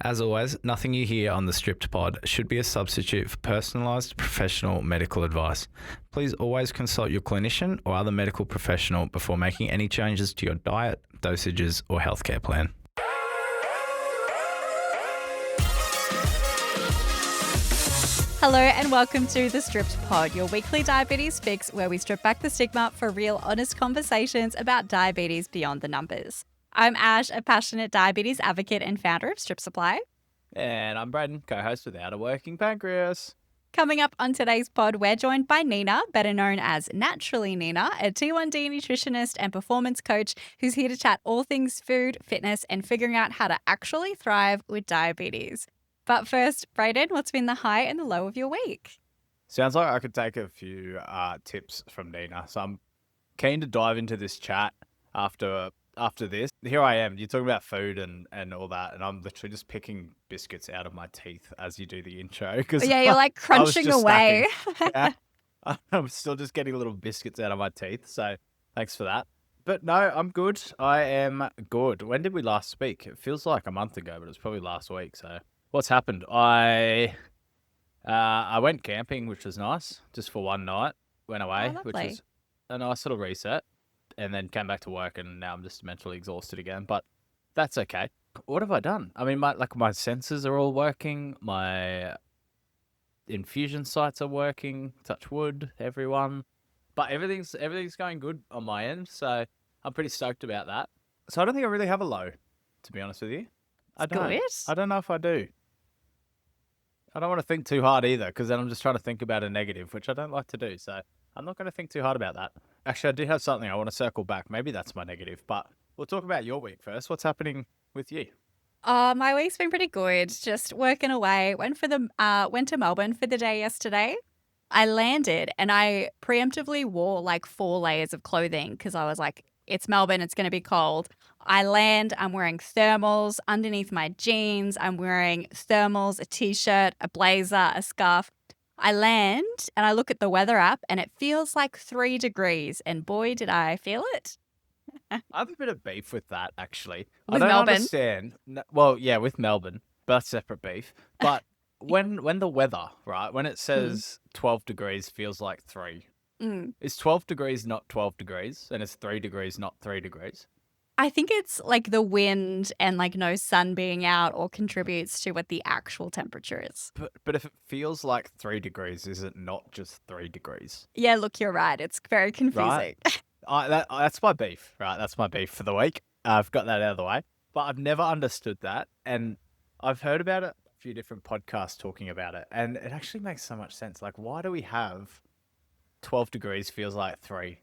As always, nothing you hear on the Stripped Pod should be a substitute for personalised professional medical advice. Please always consult your clinician or other medical professional before making any changes to your diet, dosages, or healthcare plan. Hello and welcome to The Stripped Pod, your weekly diabetes fix where we strip back the stigma for real, honest conversations about diabetes beyond the numbers. I'm Ash, a passionate diabetes advocate and founder of Strip Supply. And I'm Braden, co-host without a working pancreas. Coming up on today's pod, we're joined by Nina, better known as Naturally Nina, a T1D nutritionist and performance coach who's here to chat all things food, fitness, and figuring out how to actually thrive with diabetes. But first, Braden, what's been the high and the low of your week? Sounds like I could take a few tips from Nina. So I'm keen to dive into this chat after this. Here I am. You're talking about food and all that, and I'm literally just picking biscuits out of my teeth as you do the intro. Yeah, you're like crunching away. Yeah, I'm still just getting little biscuits out of my teeth. So thanks for that. But no, I'm good. I am good. When did we last speak? It feels like a month ago, but it was probably last week. So what's happened? I went camping, which was nice, just for one night. Went away, which was a nice little reset, and then came back to work, and now I'm just mentally exhausted again. But that's okay. What have I done? I mean, my sensors are all working. My infusion sites are working. Touch wood, everyone. But everything's going good on my end, so I'm pretty stoked about that. So I don't think I really have a low, to be honest with you. I don't know if I do. I don't want to think too hard either, because then I'm just trying to think about a negative, which I don't like to do. So I'm not going to think too hard about that. Actually, I do have something I want to circle back. Maybe that's my negative, but we'll talk about your week first. What's happening with you? My week's been pretty good. Just working away. Went to Melbourne for the day yesterday. I landed and I preemptively wore like 4 layers of clothing because I was like, it's Melbourne, it's going to be cold. I land, I'm wearing thermals underneath my jeans. I'm wearing thermals, a t-shirt, a blazer, a scarf. I land and I look at the weather app and it feels like 3 degrees. And boy, did I feel it. I have a bit of beef with that, actually. With I don't Melbourne? understand. Well, yeah, with Melbourne, but that's separate beef. But when the weather, right, when it says 12 degrees feels like 3, is 12 degrees not 12 degrees? And it's 3 degrees not 3 degrees? I think it's like the wind and like no sun being out all contributes to what the actual temperature is. But if it feels like 3 degrees, is it not just 3 degrees? Yeah, look, you're right. It's very confusing. Right? That's my beef, right? That's my beef for the week. I've got that out of the way. But I've never understood that. And I've heard about it, a few different podcasts talking about it. And it actually makes so much sense. Like, why do we have 12 degrees feels like 3?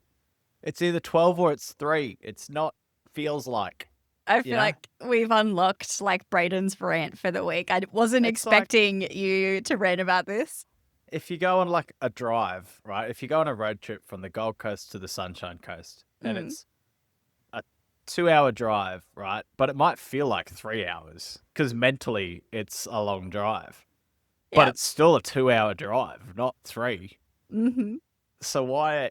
It's either 12 or it's 3. It's not feels like. I feel like we've unlocked like Braden's rant for the week. I wasn't expecting you to rant about this. If you go on like a drive, right? If you go on a road trip from the Gold Coast to the Sunshine Coast, and it's a 2-hour drive, right? But it might feel like 3 hours because mentally it's a long drive. But Yep. it's still a 2-hour drive, not 3. Mm-hmm. So why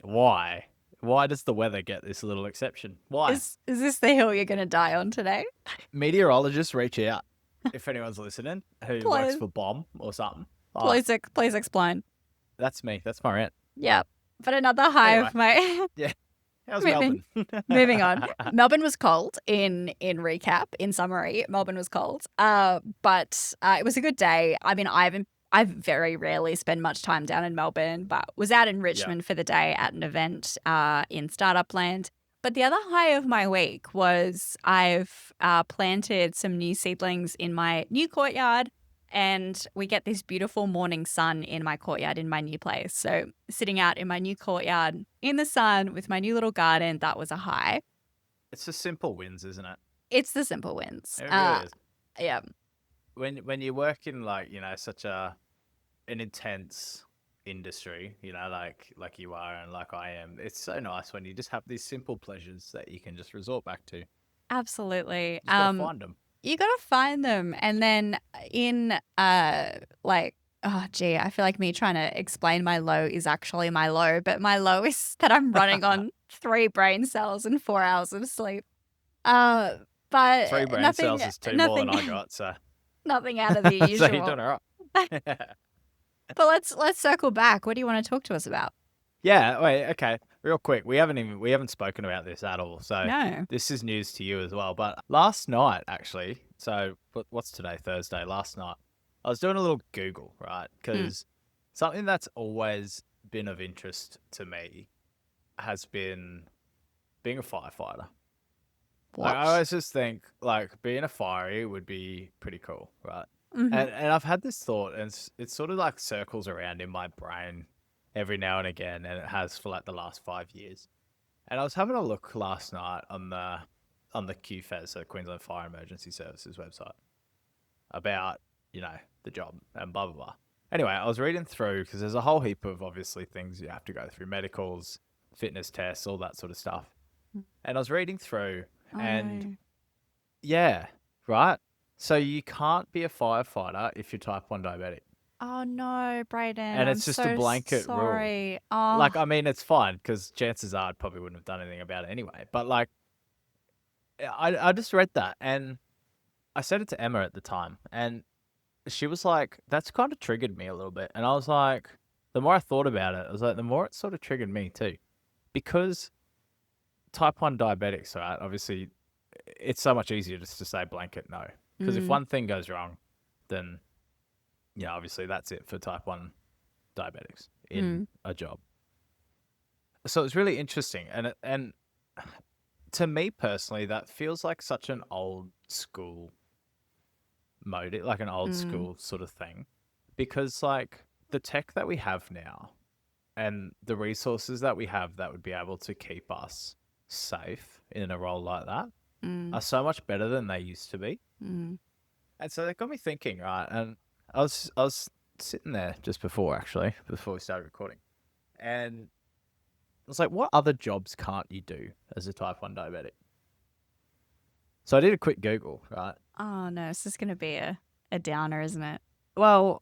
does the weather get this little exception? Why? Is this the hill you're going to die on today? Meteorologists, reach out if anyone's listening who works for BOM or something. Please explain. That's me. That's my rant. Yeah. But another high Anyway. of my... Yeah. How's Moving- Melbourne? Moving on. Melbourne was cold in recap, in summary. Melbourne was cold. But it was a good day. I mean, I very rarely spend much time down in Melbourne, but was out in Richmond for the day at an event in Startup Land. But the other high of my week was I've planted some new seedlings in my new courtyard, and we get this beautiful morning sun in my courtyard in my new place. So sitting out in my new courtyard in the sun with my new little garden, that was a high. It's the simple wins, isn't it? It's the simple wins. It really is. Yeah. When you work in like, such an intense industry, like you are and like I am, it's so nice when you just have these simple pleasures that you can just resort back to. Absolutely. You just gotta find them. You gotta find them, and then in I feel like me trying to explain my low is actually my low, but my low is that I'm running on 3 brain cells and 4 hours of sleep. But 3 brain nothing, cells is 2 more than I got, so Nothing out of the So you're usual. doing all right. But let's circle back. What do you want to talk to us about? Yeah, wait, okay. Real quick, we haven't spoken about this at all. So No. this is news to you as well. But last night, actually, so what's today? Thursday. Last night, I was doing a little Google, right? Hmm. Because something that's always been of interest to me has been being a firefighter. Like, I What? always just think like being a fiery would be pretty cool, right? Mm-hmm. And I've had this thought, and it's sort of like circles around in my brain every now and again, and it has for like the last 5 years. And I was having a look last night on the QFES, so Queensland Fire Emergency Services website, about the job and blah blah blah. Anyway, I was reading through because there's a whole heap of obviously things you have to go through, medicals, fitness tests, all that sort of stuff. And I was reading through, Oh and no. yeah, right. So you can't be a firefighter if you're type 1 diabetic. Oh no, Brayden. And I'm it's just a so blanket rule. sorry. Oh. Like, I mean, it's fine because chances are I probably wouldn't have done anything about it anyway. But like, I just read that and I said it to Emma at the time, and she was like, "That's kind of triggered me a little bit." And I was like, the more I thought about it, I was like, the more it sort of triggered me too, because type 1 diabetics, right? Obviously, it's so much easier just to say blanket no. Because if Mm, one thing goes wrong, then obviously that's it for type 1 diabetics in mm, a job. So it's really interesting, and to me personally, that feels like such an old school mode, like an old mm, school sort of thing, because like the tech that we have now and the resources that we have that would be able to keep us safe in a role like that mm, are so much better than they used to be. mm. And so that got me thinking, right? And I was sitting there just before we started recording, and I was like, what other jobs can't you do as a type 1 diabetic? So I did a quick Google, right? Oh no, this is gonna be a downer, isn't it? Well,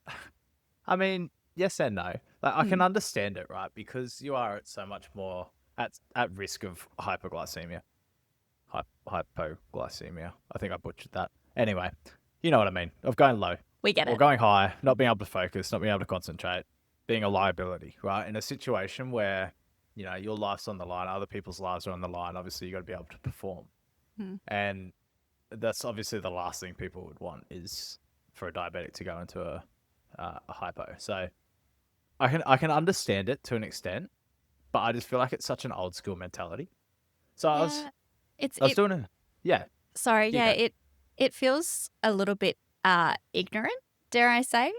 I mean, yes and no. Like, I can Mm. understand it, right? Because you are at so much more at risk of hypoglycemia. Hypoglycemia. I think I butchered that. Anyway, you know what I mean. Of going low We get or it. going high, not being able to focus, not being able to concentrate, being a liability, right? In a situation where, your life's on the line, other people's lives are on the line, obviously you got to be able to perform. Mm. And that's obviously the last thing people would want is for a diabetic to go into a hypo. So I can understand it to an extent, but I just feel like it's such an old school mentality. So I was Yeah. It's I was it doing a yeah, sorry, you yeah, go. it feels a little bit ignorant, dare I say?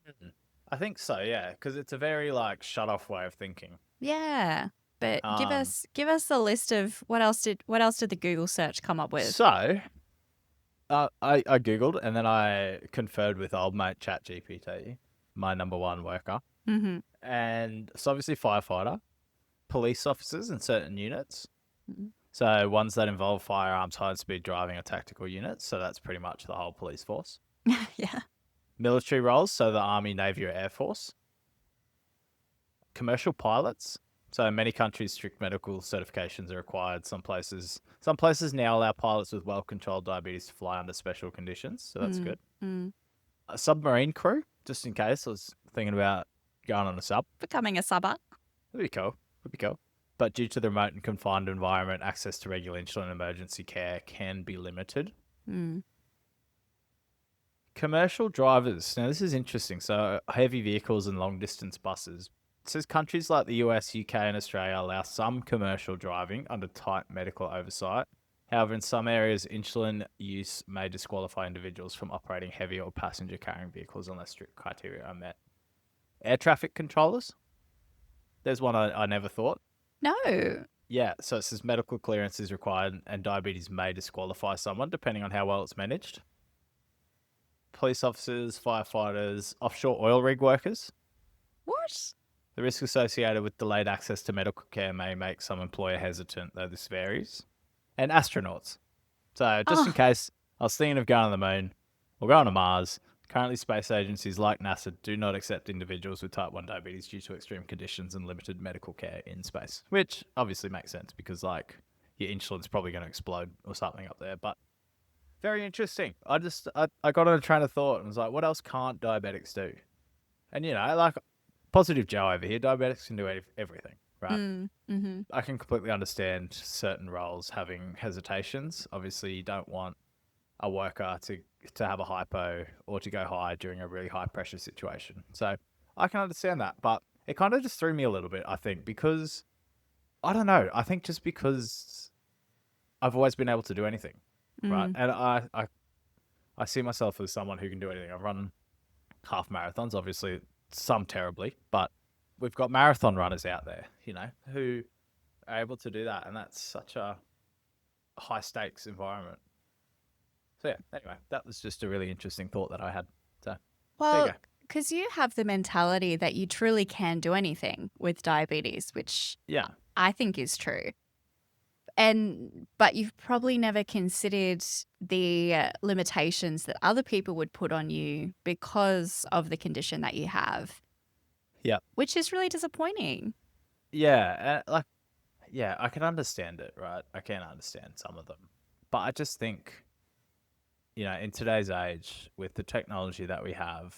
Mhm. I think so, yeah, because it's a very like shut off way of thinking. Yeah. But Um, give us a list of what else did the Google search come up with? so I googled and then I conferred with old mate ChatGPT, my number one worker, Mm-hmm. and so obviously firefighter, police officers in certain units. Mm. So ones that involve firearms, high speed driving, or tactical units. So that's pretty much the whole police force. Yeah. Military roles, so the Army, Navy, or Air Force. Commercial pilots. So in many countries, strict medical certifications are required. Some places now allow pilots with well-controlled diabetes to fly under special conditions. So that's Mm, good. mm. A submarine crew, just in case. I was thinking about going on a sub. Becoming a subber. That'd be cool. Would be cool. But due to the remote and confined environment, access to regular insulin emergency care can be limited. Mm. Commercial drivers. Now, this is interesting. So, heavy vehicles and long distance buses. It says countries like the US, UK, and Australia allow some commercial driving under tight medical oversight. However, in some areas, insulin use may disqualify individuals from operating heavy or passenger carrying vehicles unless strict criteria are met. Air traffic controllers. There's one I never thought. No. Yeah, so it says medical clearance is required and diabetes may disqualify someone depending on how well it's managed. Police officers, firefighters, offshore oil rig workers. What? The risk associated with delayed access to medical care may make some employer hesitant, though this varies. And astronauts. So, just in Oh, case, I was thinking of going on the moon or going to Mars. Currently, space agencies like NASA do not accept individuals with type 1 diabetes due to extreme conditions and limited medical care in space, which obviously makes sense because, like, your insulin's probably going to explode or something up there. But Very interesting. I got on a train of thought and was like, what else can't diabetics do? And like positive Joe over here, diabetics can do everything, right? Mm-hmm. I can completely understand certain roles having hesitations. Obviously, you don't want a worker to have a hypo or to go high during a really high pressure situation. So I can understand that, but it kind of just threw me a little bit. I think because I don't know. I think just because I've always been able to do anything, right? Mm. And I see myself as someone who can do anything. I've run half marathons, obviously some terribly, but we've got marathon runners out there, who are able to do that, and that's such a high stakes environment. So yeah, anyway, that was just a really interesting thought that I had. So there you Well, go. because you have the mentality that you truly can do anything with diabetes, which Yeah, I think is true. But you've probably never considered the limitations that other people would put on you because of the condition that you have, yeah, which is really disappointing. yeah. Yeah, I can understand it, right? I can understand some of them, but I just think, in today's age with the technology that we have,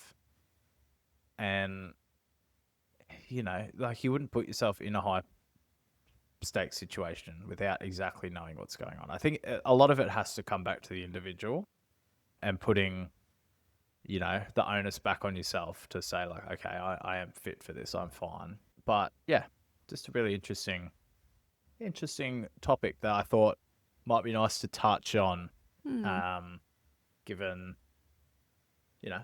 and like you wouldn't put yourself in a high stake situation without exactly knowing what's going on. I think a lot of it has to come back to the individual and putting, the onus back on yourself to say like, okay, I am fit for this. I'm fine. But yeah, just a really interesting topic that I thought might be nice to touch on, Hmm. um, given, you know,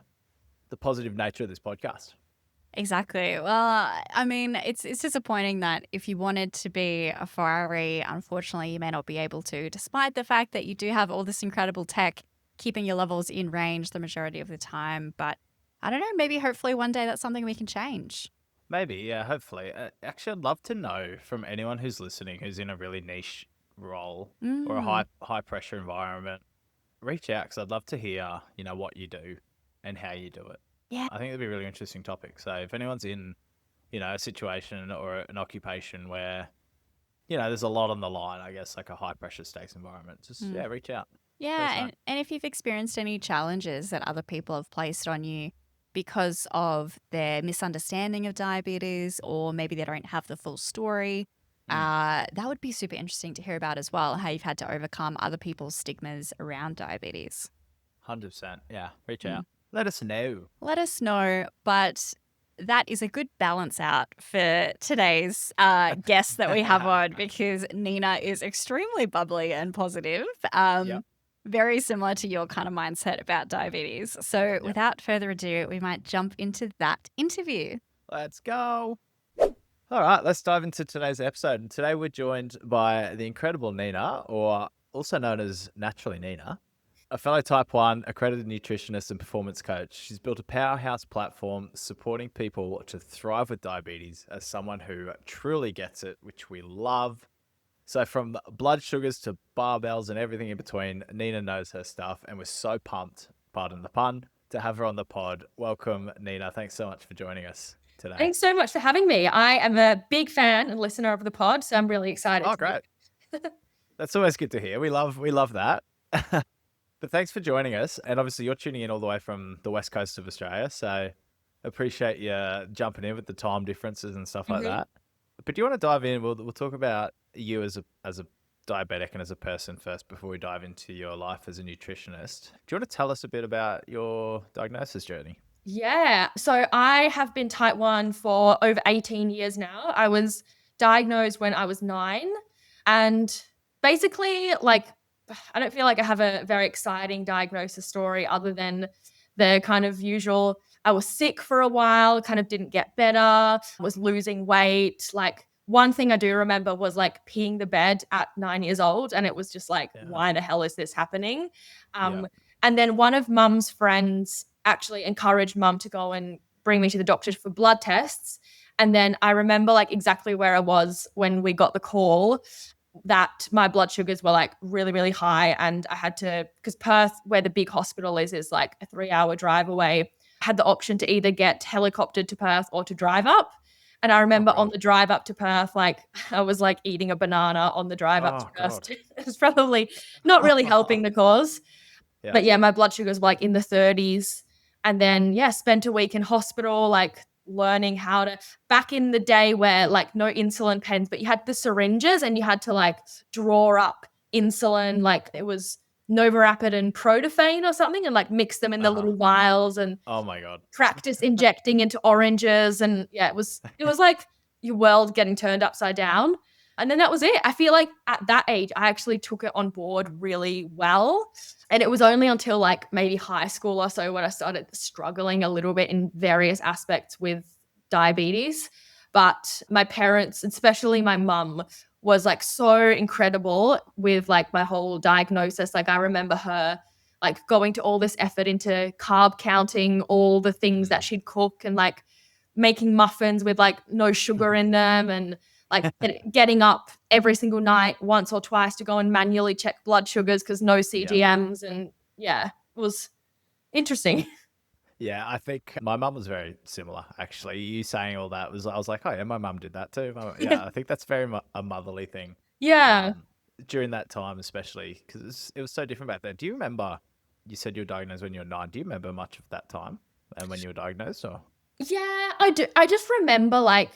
the positive nature of this podcast. Exactly. Well, I mean, it's disappointing that if you wanted to be a Ferrari, unfortunately, you may not be able to, despite the fact that you do have all this incredible tech keeping your levels in range the majority of the time. But I don't know, maybe hopefully one day that's something we can change. Maybe, yeah, hopefully. Actually, I'd love to know from anyone who's listening who's in a really niche role or a Mm, high pressure environment. Reach out because I'd love to hear, what you do and how you do it. yeah. I think it'd be a really interesting topic. So if anyone's in, a situation or an occupation where, there's a lot on the line, I guess, like a high pressure stakes environment, just, Mm. yeah, reach out. Let us Yeah, know. and if you've experienced any challenges that other people have placed on you because of their misunderstanding of diabetes, or maybe they don't have the full story, Mm, that would be super interesting to hear about as well, how you've had to overcome other people's stigmas around diabetes. 100%. Yeah, reach Mm. out. Let us know. Let us know, but that is a good balance out for today's guest that we have on because Nina is extremely bubbly and positive. Yep. Very similar to your kind of mindset about diabetes. So, Yep. without further ado, we might jump into that interview. Let's go. All right, let's dive into today's episode. And today we're joined by the incredible Nina, or also known as Naturally Nina, a fellow Type 1 accredited nutritionist and performance coach. She's built a powerhouse platform supporting people to thrive with diabetes as someone who truly gets it, which we love. So, from blood sugars to barbells and everything in between, Nina knows her stuff, and we're so pumped, pardon the pun, to have her on the pod. Welcome, Nina. Thanks so much for joining us today. Thanks so much for having me. I am a big fan and listener of the pod, so I'm really excited Oh, to be. great. That's always good to hear. We love that. But thanks for joining us. And obviously you're tuning in all the way from the west coast of Australia. So appreciate you jumping in with the time differences and stuff like Mhm. that. But do you want to dive in? We'll talk about you as a diabetic and as a person first before we dive into your life as a nutritionist. Do you want to tell us a bit about your diagnosis journey? Yeah. So I have been type 1 for over 18 years now. I was diagnosed when I was 9. And basically, like, I don't feel like I have a very exciting diagnosis story other than the kind of usual. I was sick for a while, kind of didn't get better, was losing weight. Like, one thing I do remember was like peeing the bed at 9 years old. And it was just like, Yeah. why the hell is this happening? Yeah. And then one of mum's friends actually encouraged mum to go and bring me to the doctor for blood tests. And then I remember like exactly where I was when we got the call that my blood sugars were like really, really high. And I had to, because Perth, where the big hospital is like a 3-hour drive away, had the option to either get helicoptered to Perth or to drive up. And I Oh remember on God. the drive up to Perth, like I was like eating a banana on the drive up to Oh Perth. God. It was probably not really helping the cause. Yeah. But yeah, my blood sugars were like in the 30s. And then, yeah, spent a week in hospital, like learning how to, back in the day where like no insulin pens, but you had the syringes and you had to like draw up insulin, like it was Novorapid and Protophane or something, and like mix them in the little vials and Oh my God. practice injecting into oranges. And yeah, it was like your world getting turned upside down. And then that was it. I feel like at that age, I actually took it on board really well. And it was only until like maybe high school or so when I started struggling a little bit in various aspects with diabetes. But my parents, especially my mum, was like so incredible with like my whole diagnosis. Like I remember her like going to all this effort into carb counting all the things that she'd cook and like making muffins with like no sugar in them and like getting up every single night once or twice to go and manually check blood sugars because no CGMs. And yeah, it was interesting. Yeah, I think my mum was very similar, actually. You saying all that I was like, oh yeah, my mum did that too. Yeah, I think that's very a motherly thing. Yeah. During that time, especially because it was so different back then. Do you remember? You said you were diagnosed when you were 9. Do you remember much of that time and when you were diagnosed? Or Yeah, I do. I just remember like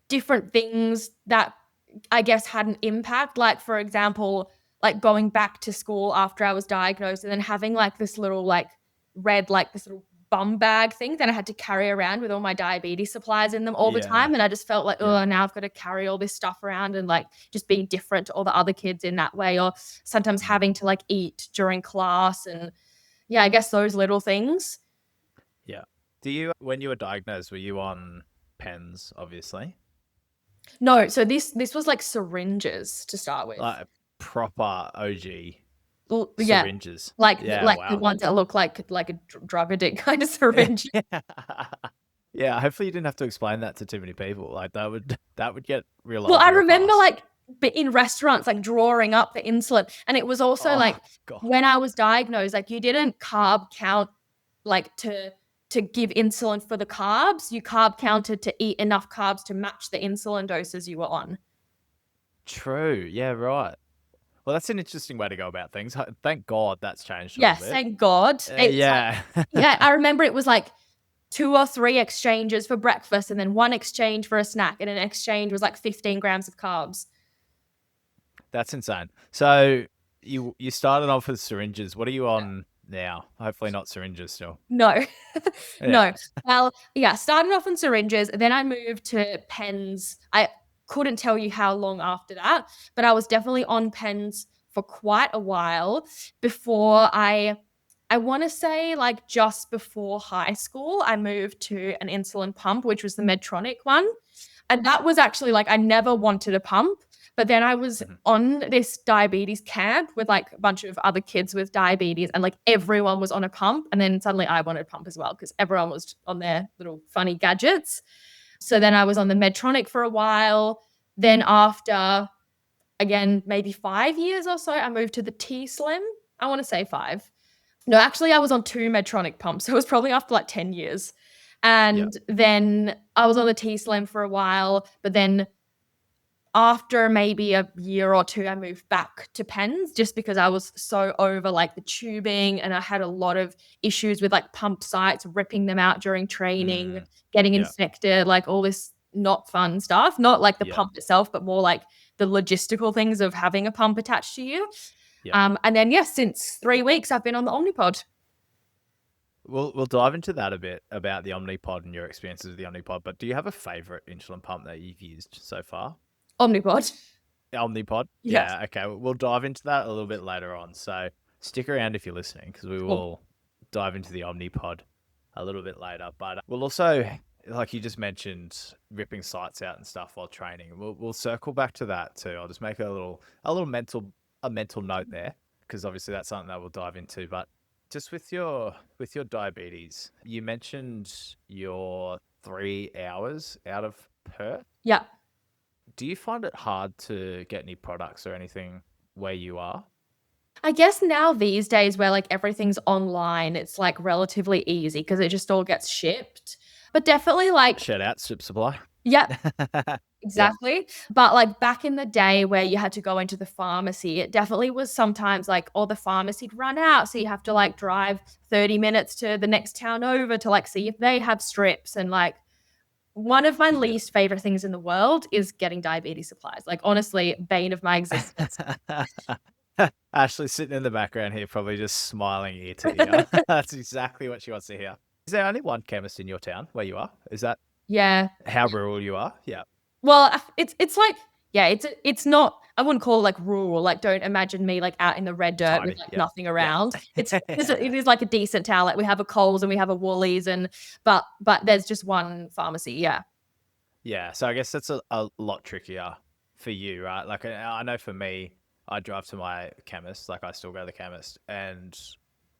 different things that I guess had an impact. Like, for example, like going back to school after I was diagnosed and then having like this little like red, like this little bum bag thing that I had to carry around with all my diabetes supplies in them all the time. And I just felt like, oh, now I've got to carry all this stuff around and like just being different to all the other kids in that way. Or sometimes having to like eat during class. And yeah, I guess those little things. Yeah. When you were diagnosed, were you on pens, obviously? No, so this was like syringes to start with. Like proper OG Yeah, syringes. like wow. the ones that look like a drug addict kind of syringe. Yeah, hopefully you didn't have to explain that to too many people. Like that would get real. Well, I remember like in restaurants like drawing up the insulin, and it was also like when I was diagnosed, like you didn't carb count like to give insulin for the carbs. You carb counted to eat enough carbs to match the insulin doses you were on. True. Yeah, right. Well, that's an interesting way to go about things. Thank God that's changed a Yes, little bit. thank God. Yeah. Yeah, I remember it was like 2 or 3 exchanges for breakfast and then 1 exchange for a snack, and an exchange was like 15 grams of carbs. That's insane. So you started off with syringes. What are you on now? Hopefully not syringes still. No. No. Well, yeah, started off on syringes, then I moved to pens. I couldn't tell you how long after that, but I was definitely on pens for quite a while before I want to say like just before high school, I moved to an insulin pump, which was the Medtronic one. And that was actually like, I never wanted a pump, but then I was on this diabetes camp with like a bunch of other kids with diabetes, and like everyone was on a pump. And then suddenly I wanted a pump as well because everyone was on their little funny gadgets. So then I was on the Medtronic for a while. Then after, again, maybe 5 years or so, I moved to the T-Slim. I want to say 5. No, actually, I was on 2 Medtronic pumps. So it was probably after like 10 years. And then I was on the T-Slim for a while. But then after maybe a year or 2, I moved back to pens just because I was so over like the tubing, and I had a lot of issues with like pump sites, ripping them out during training, getting infected, like all this not fun stuff. Not like the pump itself, but more like the logistical things of having a pump attached to you. And then, since 3 weeks, I've been on the Omnipod. We'll dive into that a bit about the Omnipod and your experiences with the Omnipod. But do you have a favorite insulin pump that you've used so far? Omnipod. Omnipod? Yes. Yeah, okay. We'll dive into that a little bit later on. So stick around if you're listening, because we will dive into the Omnipod a little bit later. But we'll also, like you just mentioned, ripping sites out and stuff while training. We'll circle back to that too. I'll just make a little mental note there, because obviously that's something that we'll dive into. But just with your diabetes, you mentioned you're 3 hours out of Perth. Yeah. Do you find it hard to get any products or anything where you are? I guess now these days where like everything's online, it's like relatively easy because it just all gets shipped. But definitely like Shout out Strip Supply. Yeah. Exactly. But like back in the day where you had to go into the pharmacy, it definitely was sometimes like, or the pharmacy'd run out. So you have to like drive 30 minutes to the next town over to like see if they have strips. And like one of my least favorite things in the world is getting diabetes supplies. Like honestly, bane of my existence. Ashley sitting in the background here, probably just smiling ear to ear. That's exactly what she wants to hear. Is there only one chemist in your town where you are? Is that Yeah. how rural you are? Yeah. Well, it's like, yeah, it's not, I wouldn't call it like rural. Like, don't imagine me like out in the red dirt with Tiny. like Yeah. nothing around. Yeah. It is like a decent town. Like we have a Coles and we have a Woolies but there's just one pharmacy. Yeah. Yeah. So I guess that's a lot trickier for you, right? Like I know for me, I drive to my chemist, like I still go to the chemist and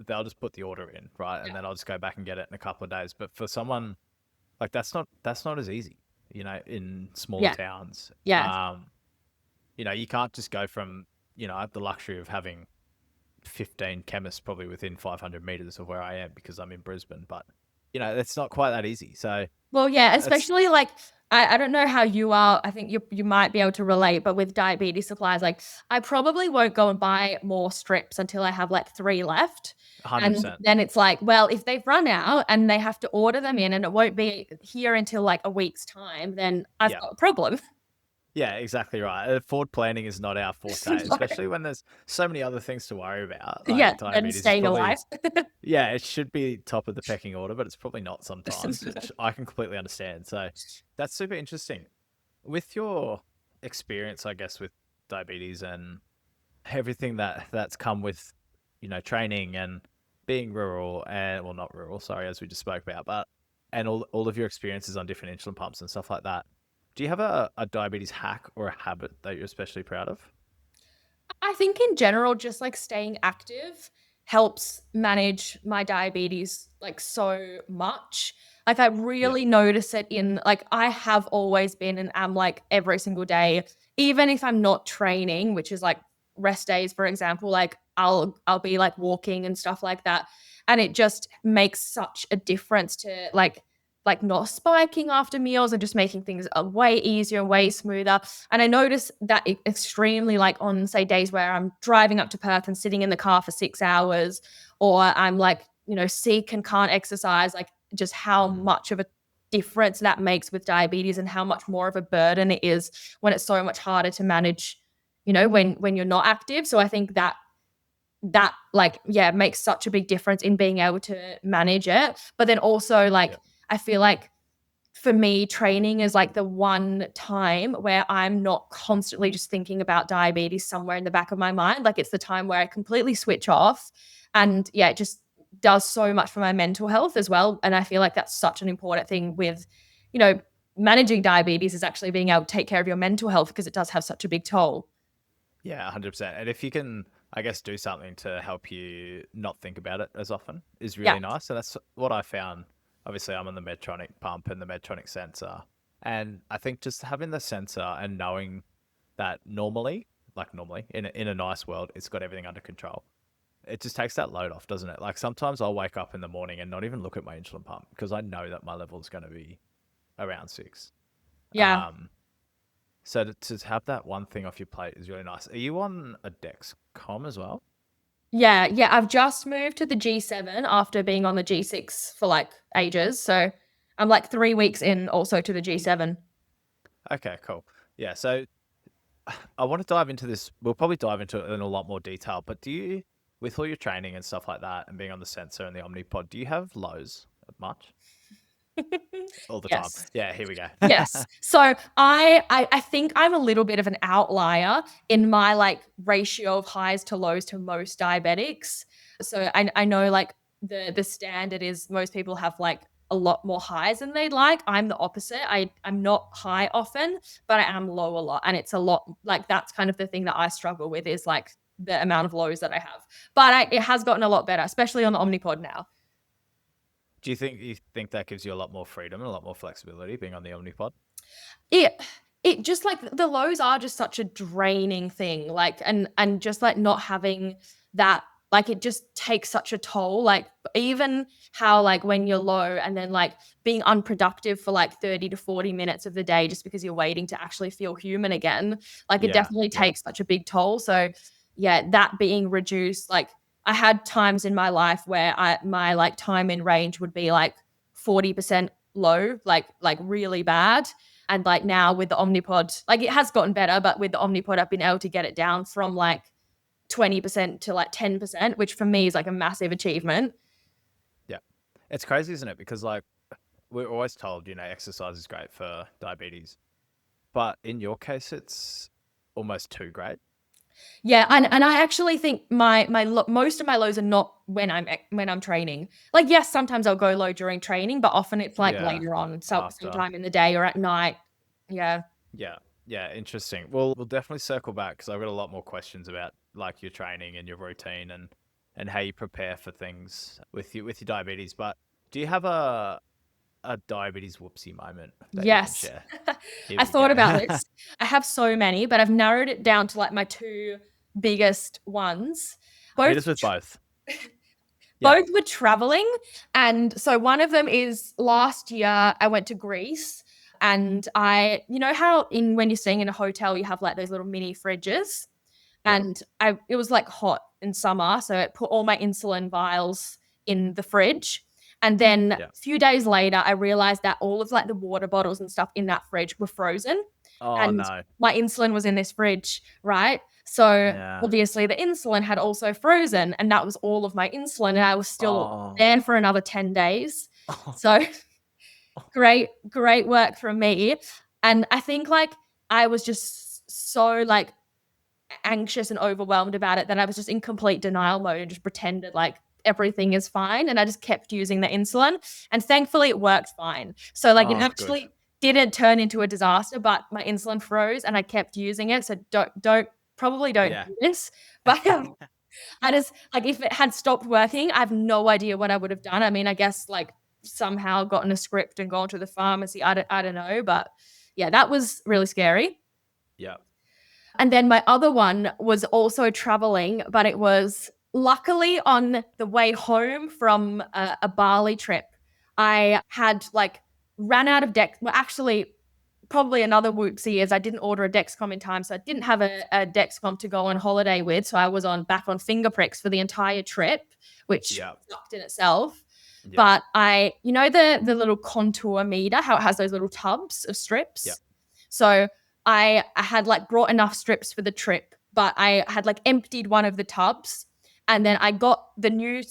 they'll just put the order in, right? And then I'll just go back and get it in a couple of days. But for someone like that's not as easy, in small towns. Yeah. You can't just go from, I have the luxury of having 15 chemists probably within 500 meters of where I am because I'm in Brisbane, but it's not quite that easy. So Well, yeah, especially like I don't know how you are. I think you might be able to relate, but with diabetes supplies, like I probably won't go and buy more strips until I have like 3 left. 100%. And then it's like, well, if they've run out and they have to order them in and it won't be here until like a week's time, then I've got a problem. Yeah, exactly right. Forward planning is not our forte, especially when there's so many other things to worry about. Like and diabetes is staying probably, alive. yeah, it should be top of the pecking order, but it's probably not sometimes, which I can completely understand. So that's super interesting. With your experience, I guess, with diabetes and everything that's come with, training and being rural and, well, not rural, sorry, as we just spoke about, but, and all of your experiences on different insulin pumps and stuff like that. Do you have a diabetes hack or a habit that you're especially proud of? I think in general, just like staying active helps manage my diabetes like so much. Like I really notice it in like I have always been and am like every single day, even if I'm not training, which is like rest days, for example, like I'll be like walking and stuff like that. And it just makes such a difference to like not spiking after meals and just making things way easier, way smoother. And I notice that extremely like on say days where I'm driving up to Perth and sitting in the car for 6 hours, or I'm like, sick and can't exercise, like just how much of a difference that makes with diabetes and how much more of a burden it is when it's so much harder to manage, when you're not active. So I think that like, yeah, makes such a big difference in being able to manage it. But then also like, I feel like for me, training is like the one time where I'm not constantly just thinking about diabetes somewhere in the back of my mind. Like it's the time where I completely switch off. And yeah, it just does so much for my mental health as well. And I feel like that's such an important thing with, managing diabetes is actually being able to take care of your mental health because it does have such a big toll. Yeah, 100%. And if you can, I guess, do something to help you not think about it as often is really nice. So that's what I found. Obviously, I'm on the Medtronic pump and the Medtronic sensor. And I think just having the sensor and knowing that normally, in a nice world, it's got everything under control. It just takes that load off, doesn't it? Like sometimes I'll wake up in the morning and not even look at my insulin pump because I know that my level is going to be around 6. Yeah. So to have that one thing off your plate is really nice. Are you on a Dexcom as well? Yeah. I've just moved to the G7 after being on the G6 for like ages. So I'm like 3 weeks in also to the G7. Okay, cool. Yeah, so I want to dive into this. We'll probably dive into it in a lot more detail, but do you, with all your training and stuff like that and being on the sensor and the Omnipod, do you have lows much? All the time. Yeah, here we go. Yes. So I think I'm a little bit of an outlier in my like ratio of highs to lows to most diabetics. So I know like the standard is most people have like a lot more highs than they'd like. I'm the opposite. I'm not high often, but I am low a lot. And it's a lot like that's kind of the thing that I struggle with is like the amount of lows that I have. But it has gotten a lot better, especially on the Omnipod now. Do you think that gives you a lot more freedom and a lot more flexibility being on the Omnipod? It just like the lows are just such a draining thing, like and just like not having that like it just takes such a toll. Like even how like when you're low and then like being unproductive for like 30 to 40 minutes of the day just because you're waiting to actually feel human again, like it Yeah. definitely Yeah. takes such a big toll. So yeah, that being reduced, like I had times in my life where my like time in range would be like 40% low, like really bad. And like now with the Omnipod, like it has gotten better, but with the Omnipod, I've been able to get it down from like 20% to like 10%, which for me is like a massive achievement. Yeah. It's crazy, isn't it? Because like we're always told, exercise is great for diabetes. But in your case, it's almost too great. Yeah, and I actually think most of my lows are not when I'm training. Like yes, sometimes I'll go low during training, but often it's like Yeah. later on, After. sometime in the day or at night. Yeah. Yeah. Yeah. Interesting. Well, we'll definitely circle back because I've got a lot more questions about like your training and your routine and how you prepare for things with your diabetes. But do you have a diabetes whoopsie moment that you can Yes. share? Here I we thought go. about this. I have so many, but I've narrowed it down to like my two biggest ones. Hit Both us with both. Yeah. both were traveling. And so one of them is last year I went to Greece and you know how when you're staying in a hotel, you have like those little mini fridges. Yeah. And it was like hot in summer. So I put all my insulin vials in the fridge. And then Yeah. a few days later, I realized that all of like the water bottles and stuff in that fridge were frozen. Oh And no. my insulin was in this fridge, right? So Yeah. obviously the insulin had also frozen, and that was all of my insulin, and I was still Oh. there for another 10 days. Oh. So great work from me. And I think like I was just so like anxious and overwhelmed about it that I was just in complete denial mode and just pretended like everything is fine. And I just kept using the insulin. And thankfully it worked fine. So like it Oh, good. actually didn't turn into a disaster, but my insulin froze and I kept using it. So probably don't Yeah. do this. But I just like if it had stopped working, I have no idea what I would have done. I mean, I guess like somehow gotten a script and gone to the pharmacy. I don't know. But yeah, that was really scary. Yeah. And then my other one was also traveling, but it was luckily on the way home from a Bali trip. I had like ran out of Dex. Well, actually, probably another whoopsie is I didn't order a Dexcom in time. So I didn't have a Dexcom to go on holiday with. So I was back on finger pricks for the entire trip, which Yeah. sucked in itself. Yeah. But you know the little contour meter, how it has those little tubs of strips? Yeah. So I had like brought enough strips for the trip, but I had like emptied one of the tubs and then I got the new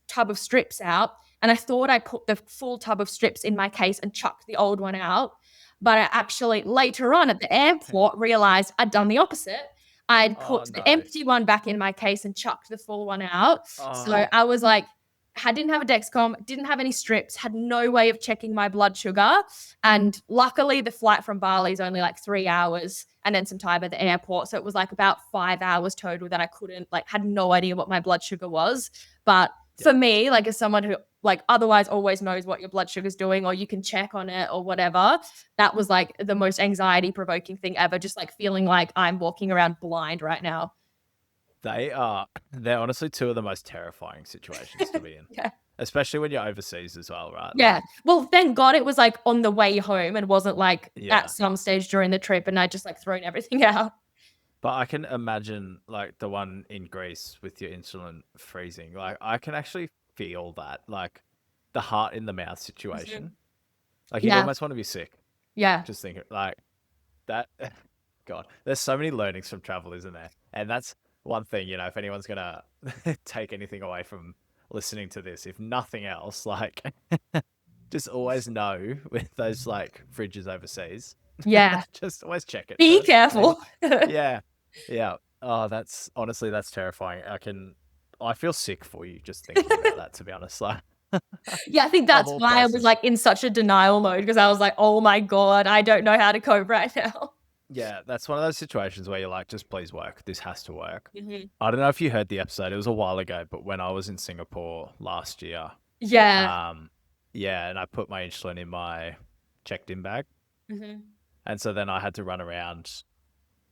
tub of strips out and I thought I put the full tub of strips in my case and chucked the old one out. But I actually later on at the airport realized I'd done the opposite. I'd Oh put no. the empty one back in my case and chucked the full one out. So Oh. I was like, I didn't have a Dexcom, didn't have any strips, had no way of checking my blood sugar. And luckily, the flight from Bali is only like 3 hours and then some time at the airport. So it was like about 5 hours total that I couldn't, like, had no idea what my blood sugar was. But for me, like, as someone who, like, otherwise always knows what your blood sugar is doing or you can check on it or whatever, that was like the most anxiety provoking thing ever. Just like feeling like I'm walking around blind right now. They're honestly two of the most terrifying situations to be in. Yeah. Especially when you're overseas as well, right? Yeah. Like, Well, thank God it was like on the way home and wasn't like Yeah. at some stage during the trip and I just like thrown everything out. but I can imagine like the one in Greece with your insulin freezing. Like I can actually feel that, like the heart in the mouth situation. Like you'd Yeah. almost want to be sick. Yeah. Just think like that. God, there's so many learnings from travel, isn't there? And that's one thing, if anyone's gonna take anything away from listening to this, if nothing else, like just always know with those like fridges overseas. Yeah. Just always check it. Be first. careful. Yeah. Yeah. Oh, that's honestly that's terrifying. I feel sick for you just thinking about that, to be honest. Like Yeah, I think that's all why I was places. like in such a denial mode because I was like, oh my God, I don't know how to cope right now. Yeah, that's one of those situations where you're like, just please work. This has to work. Mhm. I don't know if you heard the episode. It was a while ago, but when I was in Singapore last year, Yeah. yeah, and I put my insulin in my checked-in bag, Mhm. and so then I had to run around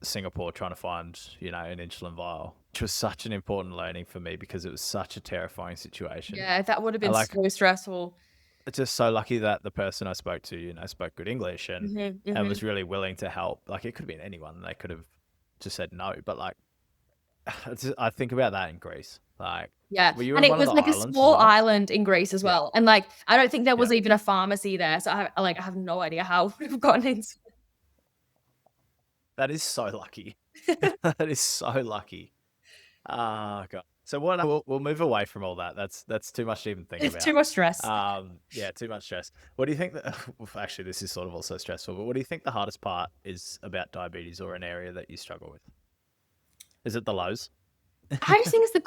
Singapore trying to find, an insulin vial, which was such an important learning for me because it was such a terrifying situation. Yeah, that would have And been like, so stressful. it's just so lucky that the person I spoke to, spoke good English and Hmm. was really willing to help. Like, it could have been anyone. They could have just said no. But like, I think about that in Greece. Like, Yeah. were you And in it one of was the like a islands as small well? island in Greece as Yeah. well. And like, I don't think there was Yeah. even a pharmacy there. So I have no idea how we've gotten into. That is so lucky. That is so lucky. Ah, God. So we'll move away from all that. That's too much to even think It's about. too much stress. Yeah, too much stress. What do you think that, well, actually, this is sort of also stressful, but what do you think the hardest part is about diabetes, or an area that you struggle with? Is it the lows? I just think it's the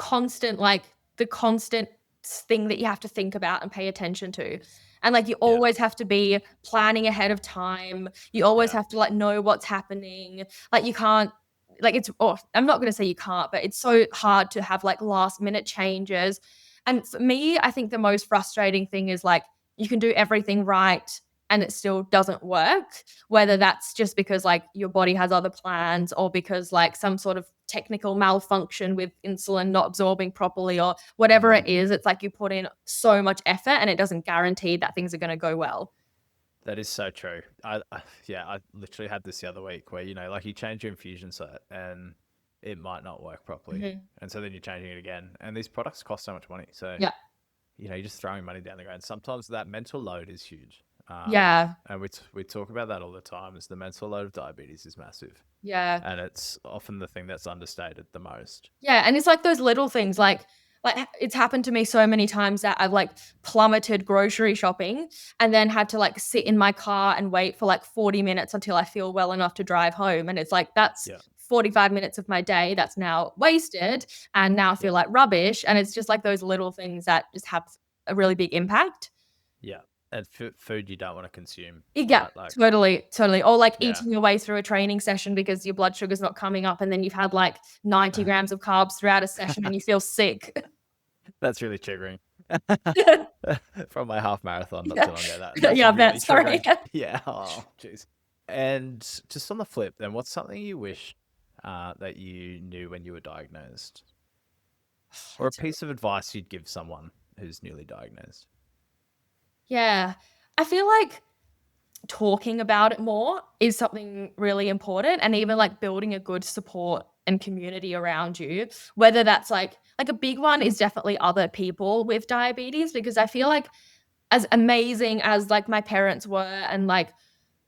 constant thing that you have to think about and pay attention to. And like you Yeah. always have to be planning ahead of time. You always Yeah. have to like know what's happening. Like you can't like it's I'm not going to say you can't, but it's so hard to have like last minute changes. And for me, I think the most frustrating thing is like you can do everything right and it still doesn't work, whether that's just because like your body has other plans or because like some sort of technical malfunction with insulin not absorbing properly or whatever it is. It's like you put in so much effort and it doesn't guarantee that things are going to go well. That is so true. I literally had this the other week where, like, you change your infusion set and it might not work properly. Mhm. And so then you're changing it again. And these products cost so much money. So, Yeah. you're just throwing money down the ground. Sometimes that mental load is huge. Yeah. And we talk about that all the time, is the mental load of diabetes is massive. Yeah. And it's often the thing that's understated the most. Yeah, and it's like those little things like it's happened to me so many times that I've like plummeted grocery shopping and then had to like sit in my car and wait for like 40 minutes until I feel well enough to drive home. And it's like that's Yeah. 45 minutes of my day that's now wasted and now I feel like rubbish. And it's just like those little things that just have a really big impact. Yeah. And food you don't want to consume. Yeah, right? Like, totally. Or like Yeah. eating your way through a training session because your blood sugar's not coming up and then you've had like 90 grams of carbs throughout a session and you feel sick. That's really triggering. From my half marathon not Yeah. too long ago. That's Yeah, I really bet, sorry. triggering. Yeah. Oh, jeez. And just on the flip, then, what's something you wish that you knew when you were diagnosed, or a piece of advice you'd give someone who's newly diagnosed? Yeah. I feel like talking about it more is something really important and even like building a good support and community around you, whether that's like a big one is definitely other people with diabetes, because I feel like as amazing as like my parents were and like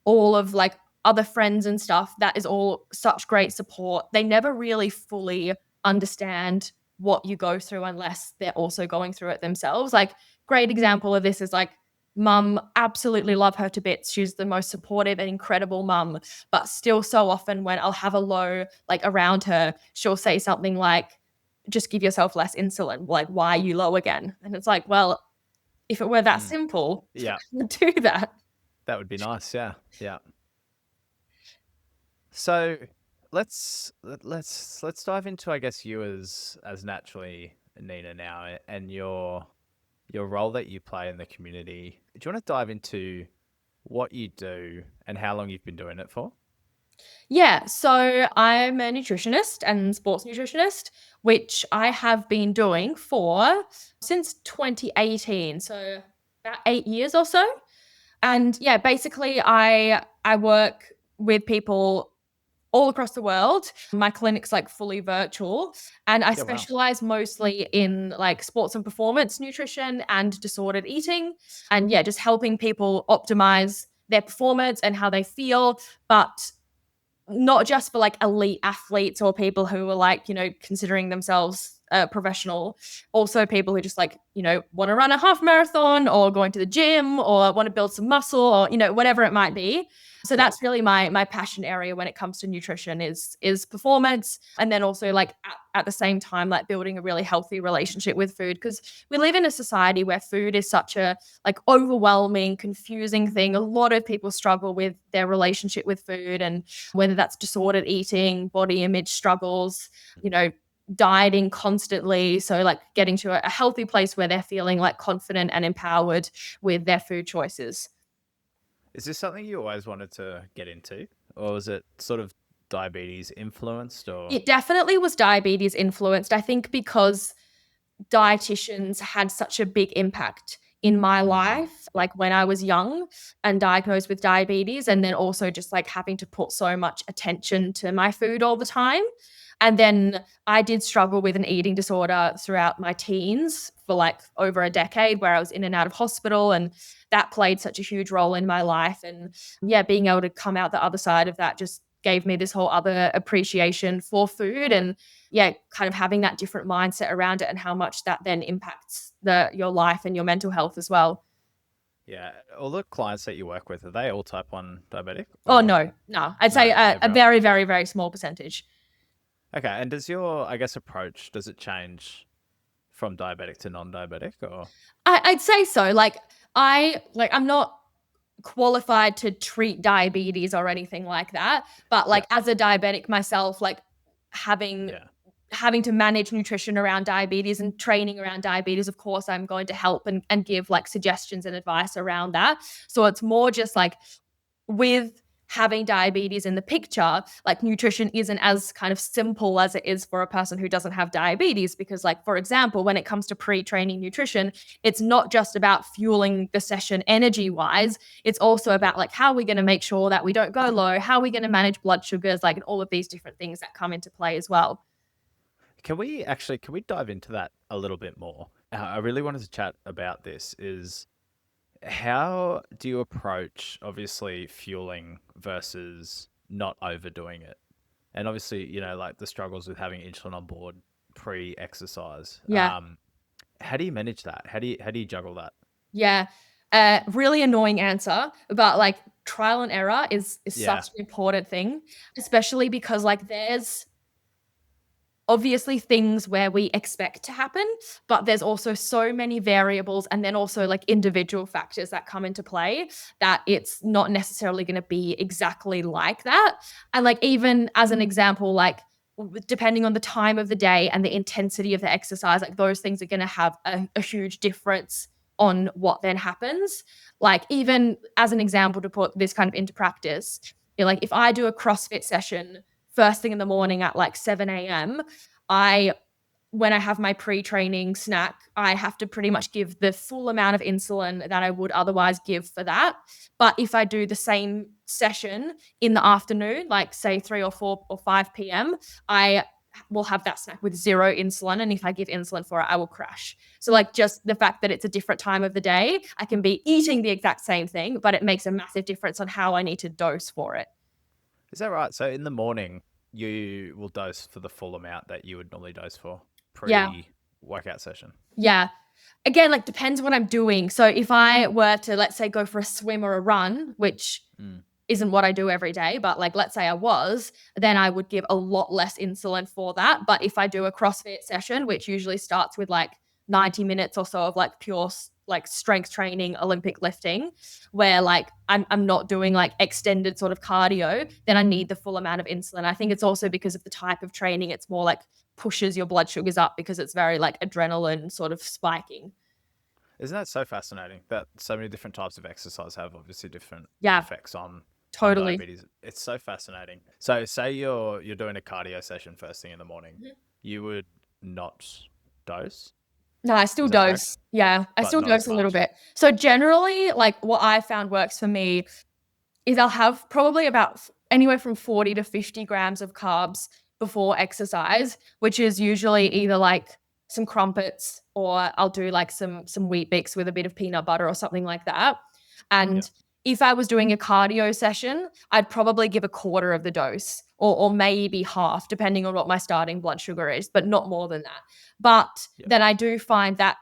all of like other friends and stuff, that is all such great support. They never really fully understand what you go through unless they're also going through it themselves. Like great example of this is like mum, absolutely love her to bits. She's the most supportive and incredible mum, but still so often when I'll have a low like around her, she'll say something like, just give yourself less insulin. Like, why are you low again? And it's like, well, if it were that simple, Yeah. I would do that. That would be nice. Yeah. Yeah. So let's dive into, I guess, you as naturally Nina now, and your role that you play in the community. Do you want to dive into what you do and how long you've been doing it for? Yeah, so I'm a nutritionist and sports nutritionist, which I have been doing for since 2018, so about 8 years or so. And yeah, basically I work with people all across the world. My clinic's like fully virtual and I Yeah, wow. specialize mostly in like sports and performance nutrition and disordered eating. And yeah, just helping people optimize their performance and how they feel, but not just for like elite athletes or people who are like, considering themselves professional, also people who just like, want to run a half marathon or going to the gym or want to build some muscle or, whatever it might be. So that's really my passion area when it comes to nutrition is performance. And then also like at the same time, like building a really healthy relationship with food, because we live in a society where food is such a like overwhelming, confusing thing. A lot of people struggle with their relationship with food, and whether that's disordered eating, body image struggles, dieting constantly. So like getting to a healthy place where they're feeling like confident and empowered with their food choices. Is this something you always wanted to get into, or was it sort of diabetes influenced, or? It definitely was diabetes influenced. I think because dietitians had such a big impact in my life, like when I was young and diagnosed with diabetes, and then also just like having to put so much attention to my food all the time. And then I did struggle with an eating disorder throughout my teens for like over a decade, where I was in and out of hospital, and that played such a huge role in my life. And yeah, being able to come out the other side of that just gave me this whole other appreciation for food, and yeah, kind of having that different mindset around it and how much that then impacts your life and your mental health as well. Yeah. All the clients that you work with, are they all type 1 diabetic? Oh, Or? no. I'd No, say a everyone. very, very, very small percentage. Okay. And does your, I guess, approach, does it change from diabetic to non-diabetic, or? I'd say so. I'm not qualified to treat diabetes or anything like that, but like as a diabetic myself, like having Yeah. having to manage nutrition around diabetes and training around diabetes, of course I'm going to help and give like suggestions and advice around that. So it's more just like with having diabetes in the picture, like nutrition isn't as kind of simple as it is for a person who doesn't have diabetes. Because, like, for example, when it comes to pre-training nutrition, it's not just about fueling the session energy wise. It's also about like how we're going to make sure that we don't go low, how we're going to manage blood sugars, like, and all of these different things that come into play as well. Can we dive into that a little bit more? I really wanted to chat about this is, how do you approach obviously fueling versus not overdoing it? And obviously, like the struggles with having insulin on board pre-exercise. Yeah. How do you manage that? How do you juggle that? Yeah. Really annoying answer, but like trial and error is Yeah. such an important thing, especially because like there's obviously things where we expect to happen, but there's also so many variables and then also like individual factors that come into play that it's not necessarily going to be exactly like that. And like, even as an example, like depending on the time of the day and the intensity of the exercise, like those things are going to have a huge difference on what then happens. Like, even as an example, to put this kind of into practice, like if I do a CrossFit session first thing in the morning at like 7 a.m., when I have my pre-training snack, I have to pretty much give the full amount of insulin that I would otherwise give for that. But if I do the same session in the afternoon, like say 3 or 4 or 5 p.m., I will have that snack with 0 insulin. And if I give insulin for it, I will crash. So like just the fact that it's a different time of the day, I can be eating the exact same thing, but it makes a massive difference on how I need to dose for it. Is that right? So in the morning, you will dose for the full amount that you would normally dose for Yeah. pre-workout session. Yeah. Again, like depends what I'm doing. So if I were to, let's say, go for a swim or a run, which isn't what I do every day, but like let's say I was, then I would give a lot less insulin for that. But if I do a CrossFit session, which usually starts with like 90 minutes or so of like pure like strength training, Olympic lifting, where like I'm not doing like extended sort of cardio, then I need the full amount of insulin. I think it's also because of the type of training. It's more like pushes your blood sugars up because it's very like adrenaline sort of spiking. Isn't that so fascinating that so many different types of exercise have obviously different Yeah, effects on totally. diabetes? It's so fascinating. So say you're doing a cardio session first thing in the morning, you would not dose? No, I still Is that correct? dose. Yeah, I But still not as dose a little much. bit. So generally, like what I found works for me is I'll have probably about anywhere from 40 to 50 grams of carbs before exercise, which is usually either like some crumpets or I'll do like some wheat bix with a bit of peanut butter or something like that. And if I was doing a cardio session, I'd probably give a quarter of the dose or maybe half, depending on what my starting blood sugar is, but not more than that. But then I do find that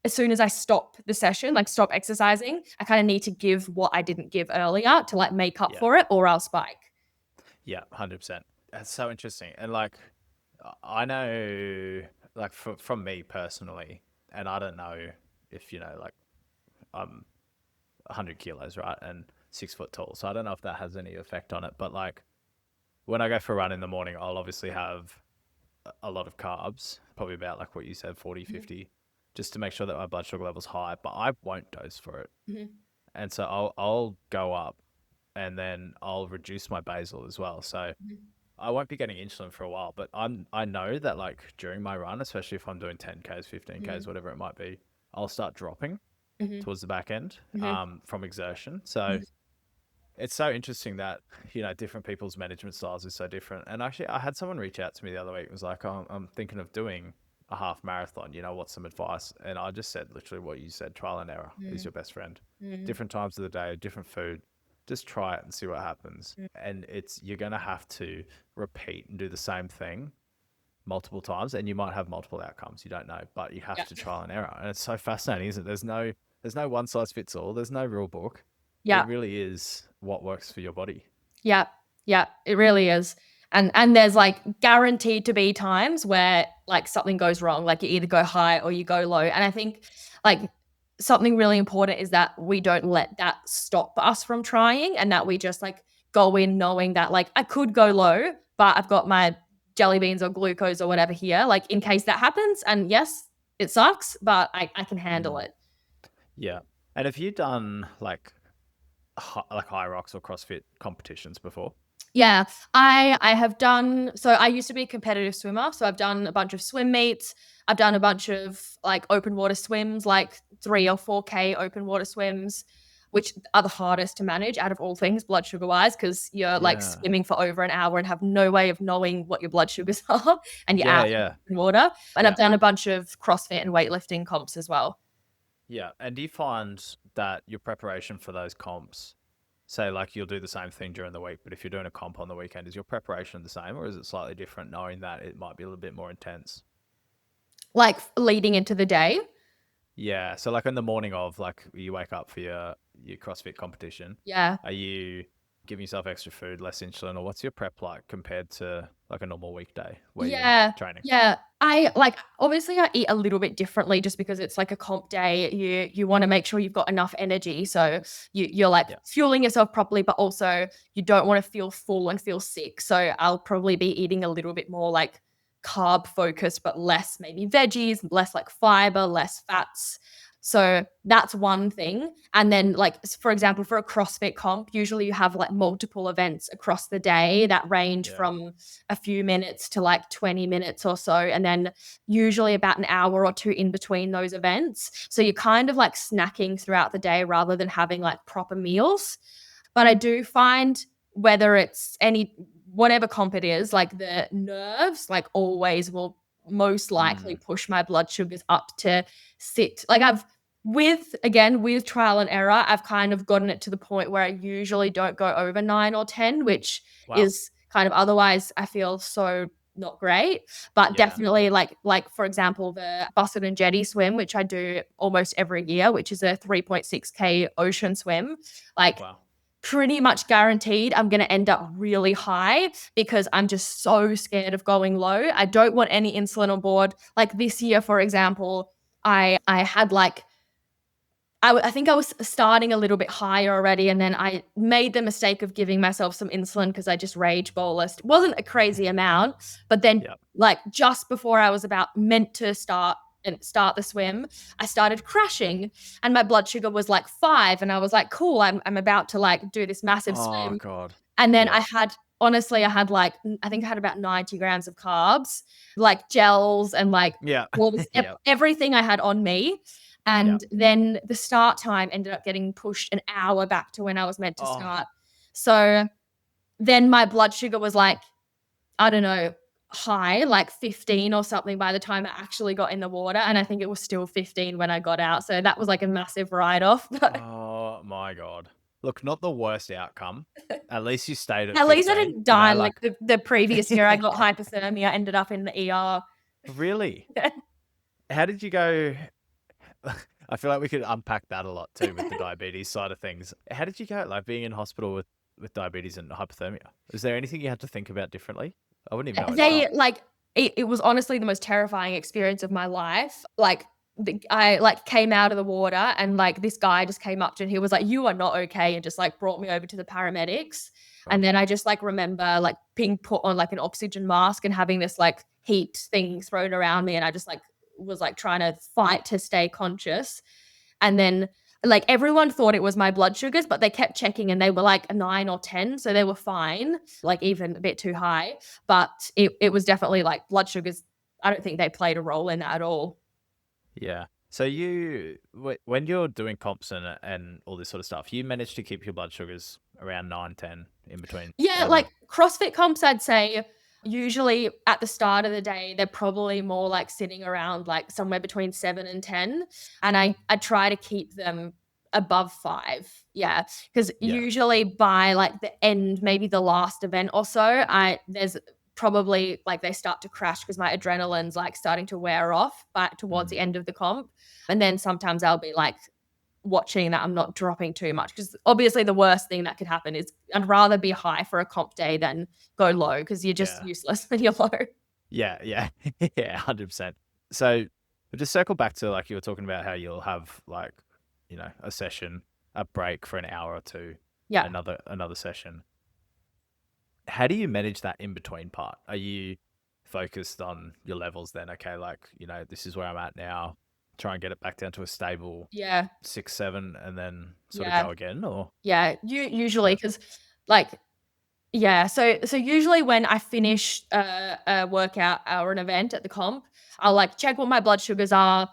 as soon as I stop the session, like stop exercising, I kind of need to give what I didn't give earlier to like make up for it, or I'll spike. Yeah, 100%. That's so interesting. And like, I know, like from me personally, and I don't know if, like I'm 100 kilos, right? And 6 foot tall. So I don't know if that has any effect on it. But like when I go for a run in the morning, I'll obviously have a lot of carbs, probably about like what you said, 40, 50, just to make sure that my blood sugar level's high, but I won't dose for it. And so I'll go up and then I'll reduce my basal as well. So I won't be getting insulin for a while, but I know that like during my run, especially if I'm doing 10Ks, 15Ks, whatever it might be, I'll start dropping Mm-hmm. towards the back end Mm-hmm. from exertion. So it's so interesting that, different people's management styles is so different. And actually, I had someone reach out to me the other week. It was like, oh, I'm thinking of doing a half marathon. What's some advice? And I just said literally what you said, trial and error is your best friend. Mm-hmm. Different times of the day, different food. Just try it and see what happens. And you're going to have to repeat and do the same thing multiple times, and you might have multiple outcomes. You don't know, but you have Yeah. to trial and error. And it's so fascinating, isn't it? There's no one size fits all. There's no rule book. Yeah. It really is what works for your body. Yeah. Yeah. It really is. And there's like guaranteed to be times where like something goes wrong, like you either go high or you go low. And I think like something really important is that we don't let that stop us from trying, and that we just like go in knowing that like I could go low, but I've got my jelly beans or glucose or whatever here, like in case that happens. And yes, it sucks, but I can handle it. Yeah. And have you done like high rocks or CrossFit competitions before? Yeah, I have done, so I used to be a competitive swimmer, so I've done a bunch of swim meets. I've done a bunch of like open water swims, like 3 or 4K open water swims, which are the hardest to manage out of all things blood sugar wise, because you're like Yeah. swimming for over an hour and have no way of knowing what your blood sugars are, and you're out Yeah. in water. And Yeah. I've done a bunch of CrossFit and weightlifting comps as well. Yeah. And do you find that your preparation for those comps, say like you'll do the same thing during the week, but if you're doing a comp on the weekend, is your preparation the same, or is it slightly different knowing that it might be a little bit more intense? Like leading into the day. Yeah. So like in the morning of, like, you wake up for your CrossFit competition, Yeah. are you giving yourself extra food, less insulin, or what's your prep like compared to like a normal weekday where Yeah. you're training? Yeah. I like, obviously I eat a little bit differently just because it's like a comp day. You want to make sure you've got enough energy. So you're like Yeah. fueling yourself properly, but also you don't want to feel full and feel sick. So I'll probably be eating a little bit more like carb focused, but less maybe veggies, less like fiber, less fats. So that's one thing. And then like, for example, for a CrossFit comp, usually you have like multiple events across the day that range Yeah. from a few minutes to like 20 minutes or so. And then usually about an hour or two in between those events. So you're kind of like snacking throughout the day rather than having like proper meals. But I do find whether it's whatever comp it is, like the nerves, like always will most likely push my blood sugars up to sit. Like with trial and error, I've kind of gotten it to the point where I usually don't go over 9 or 10, which Wow. is kind of, otherwise I feel so not great. But Yeah. definitely like for example, the Busset and Jetty swim, which I do almost every year, which is a 3.6K ocean swim. Like Wow. pretty much guaranteed I'm going to end up really high because I'm just so scared of going low. I don't want any insulin on board. Like this year, for example, I had like, I think I was starting a little bit higher already, and then I made the mistake of giving myself some insulin because I just rage bolused. It wasn't a crazy amount, but then Yep. like just before I was about meant to start the swim, I started crashing, and my blood sugar was like 5, and I was like, cool, I'm about to like do this massive Oh swim. God. And then Yeah. I had like, I think I had about 90 grams of carbs, like gels and like Yeah. all this, Yeah. everything I had on me. And then the start time ended up getting pushed an hour back to when I was meant to Oh. start. So then my blood sugar was like, I don't know, high, like 15 or something by the time I actually got in the water. And I think it was still 15 when I got out. So that was like a massive write-off. Oh my God. Look, not the worst outcome. At least you stayed at At least I 15, didn't die. like Like the previous year, I got hypothermia, ended up in the ER. really. How did you go? I feel like we could unpack that a lot too with the diabetes side of things. How did you go, like being in hospital with diabetes and hypothermia? Is there anything you had to think about differently? I wouldn't even know where to start. Like it was honestly the most terrifying experience of my life. Like I like came out of the water, and like this guy just came up to, and he was like, "You are not okay," and just like brought me over to the paramedics. And then I just like remember like being put on like an oxygen mask and having this like heat thing thrown around me, and I just like was like trying to fight to stay conscious. And then like everyone thought it was my blood sugars, but they kept checking and they were like a 9 or 10. So they were fine, like even a bit too high. But it was definitely like blood sugars. I don't think they played a role in that at all. Yeah. So when you're doing comps and all this sort of stuff, you manage to keep your blood sugars around 9, 10 in between. Yeah, like CrossFit comps, I'd say usually at the start of the day, they're probably more like sitting around like somewhere between 7 and 10. And I try to keep them above 5. Yeah. Because Yeah. usually by like the end, maybe the last event or so, there's probably like they start to crash because my adrenaline's like starting to wear off back towards the end of the comp. And then sometimes I'll be like watching that I'm not dropping too much, because obviously the worst thing that could happen is I'd rather be high for a comp day than go low, because you're just useless when you're low. Yeah. Yeah. 100%. So we'll just circle back to like you were talking about how you'll have like, a session, a break for an hour or two, Yeah. another session. How do you manage that in between part? Are you focused on your levels then? Okay, like, this is where I'm at now. Try and get it back down to a stable 6, 7, and then sort of go again, or? Yeah, usually, because like, yeah, so usually when I finish a workout or an event at the comp, I'll like check what my blood sugars are.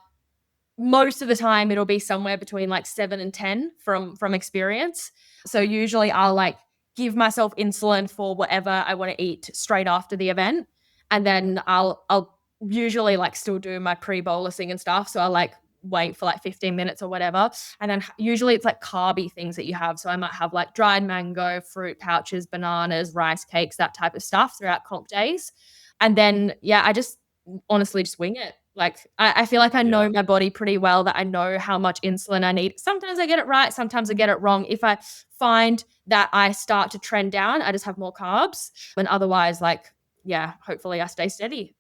Most of the time it'll be somewhere between like 7 and 10 from experience. So usually I'll like give myself insulin for whatever I want to eat straight after the event. And then I'll usually like still do my pre-bolusing and stuff. So I'll like wait for like 15 minutes or whatever. And then usually it's like carby things that you have. So I might have like dried mango, fruit pouches, bananas, rice cakes, that type of stuff throughout comp days. And then, I just honestly just wing it. Like I feel like I know my body pretty well, that I know how much insulin I need. Sometimes I get it right, sometimes I get it wrong. If I find that I start to trend down, I just have more carbs. And otherwise, like, hopefully I stay steady.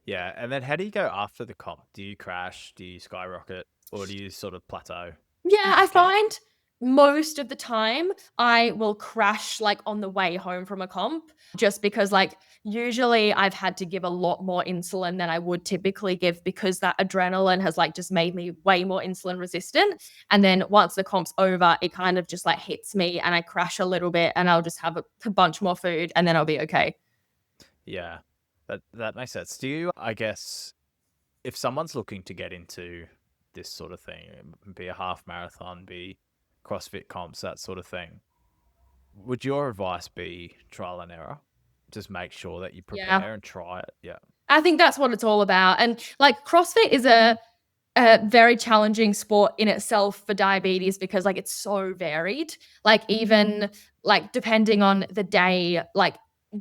Yeah. And then how do you go after the comp? Do you crash? Do you skyrocket? Or do you sort of plateau? Yeah, I find most of the time I will crash like on the way home from a comp, just because like usually I've had to give a lot more insulin than I would typically give, because that adrenaline has like just made me way more insulin resistant. And then once the comp's over, it kind of just like hits me and I crash a little bit, and I'll just have a bunch more food and then I'll be okay. Yeah. That makes sense. Do you, I guess, if someone's looking to get into this sort of thing, be a half marathon, be CrossFit comps, that sort of thing, would your advice be trial and error? Just make sure that you prepare and try it. Yeah. I think that's what it's all about. And like CrossFit is a very challenging sport in itself for diabetes, because like it's so varied. Like even like depending on the day, like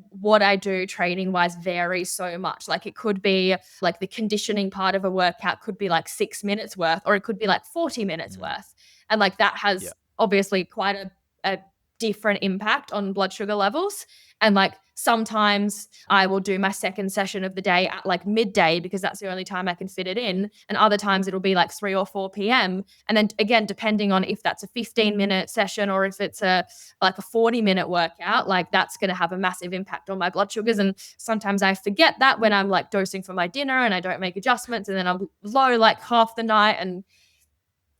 what I do training wise varies so much. Like it could be like the conditioning part of a workout could be like 6 minutes worth, or it could be like 40 minutes worth. And like that has obviously quite a different impact on blood sugar levels. And like sometimes I will do my second session of the day at like midday, because that's the only time I can fit it in. And other times it'll be like 3 or 4 p.m. And then again, depending on if that's a 15-minute session or if it's like a 40-minute workout, like that's going to have a massive impact on my blood sugars. And sometimes I forget that when I'm like dosing for my dinner and I don't make adjustments, and then I'm low like half the night. And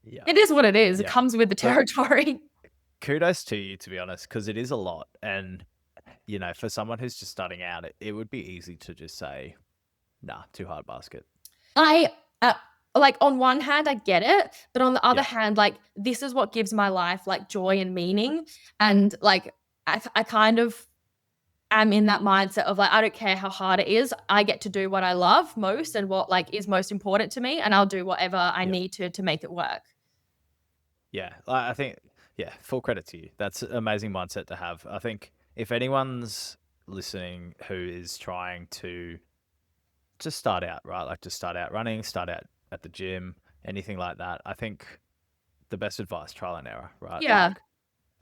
it is what it is. It comes with the territory. Kudos to you, to be honest, because it is a lot. And, for someone who's just starting out, it would be easy to just say, nah, too hard basket. I, like on one hand, I get it. But on the other hand, like this is what gives my life like joy and meaning. And like, I kind of am in that mindset of like, I don't care how hard it is. I get to do what I love most and what like is most important to me. And I'll do whatever I need to make it work. Yeah, I think, full credit to you. That's an amazing mindset to have. I think if anyone's listening who is trying to just start out, right? Like just start out running, start out at the gym, anything like that. I think the best advice, trial and error, right? Yeah.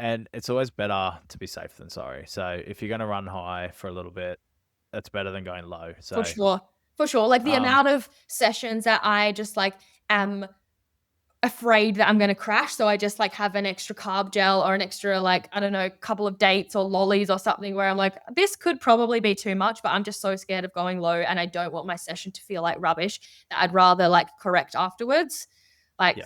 And it's always better to be safe than sorry. So if you're going to run high for a little bit, that's better than going low. So For sure. Like the amount of sessions that I just like am afraid that I'm going to crash. So I just like have an extra carb gel or an extra like, I don't know, couple of dates or lollies or something, where I'm like, this could probably be too much, but I'm just so scared of going low and I don't want my session to feel like rubbish that I'd rather like correct afterwards. Like,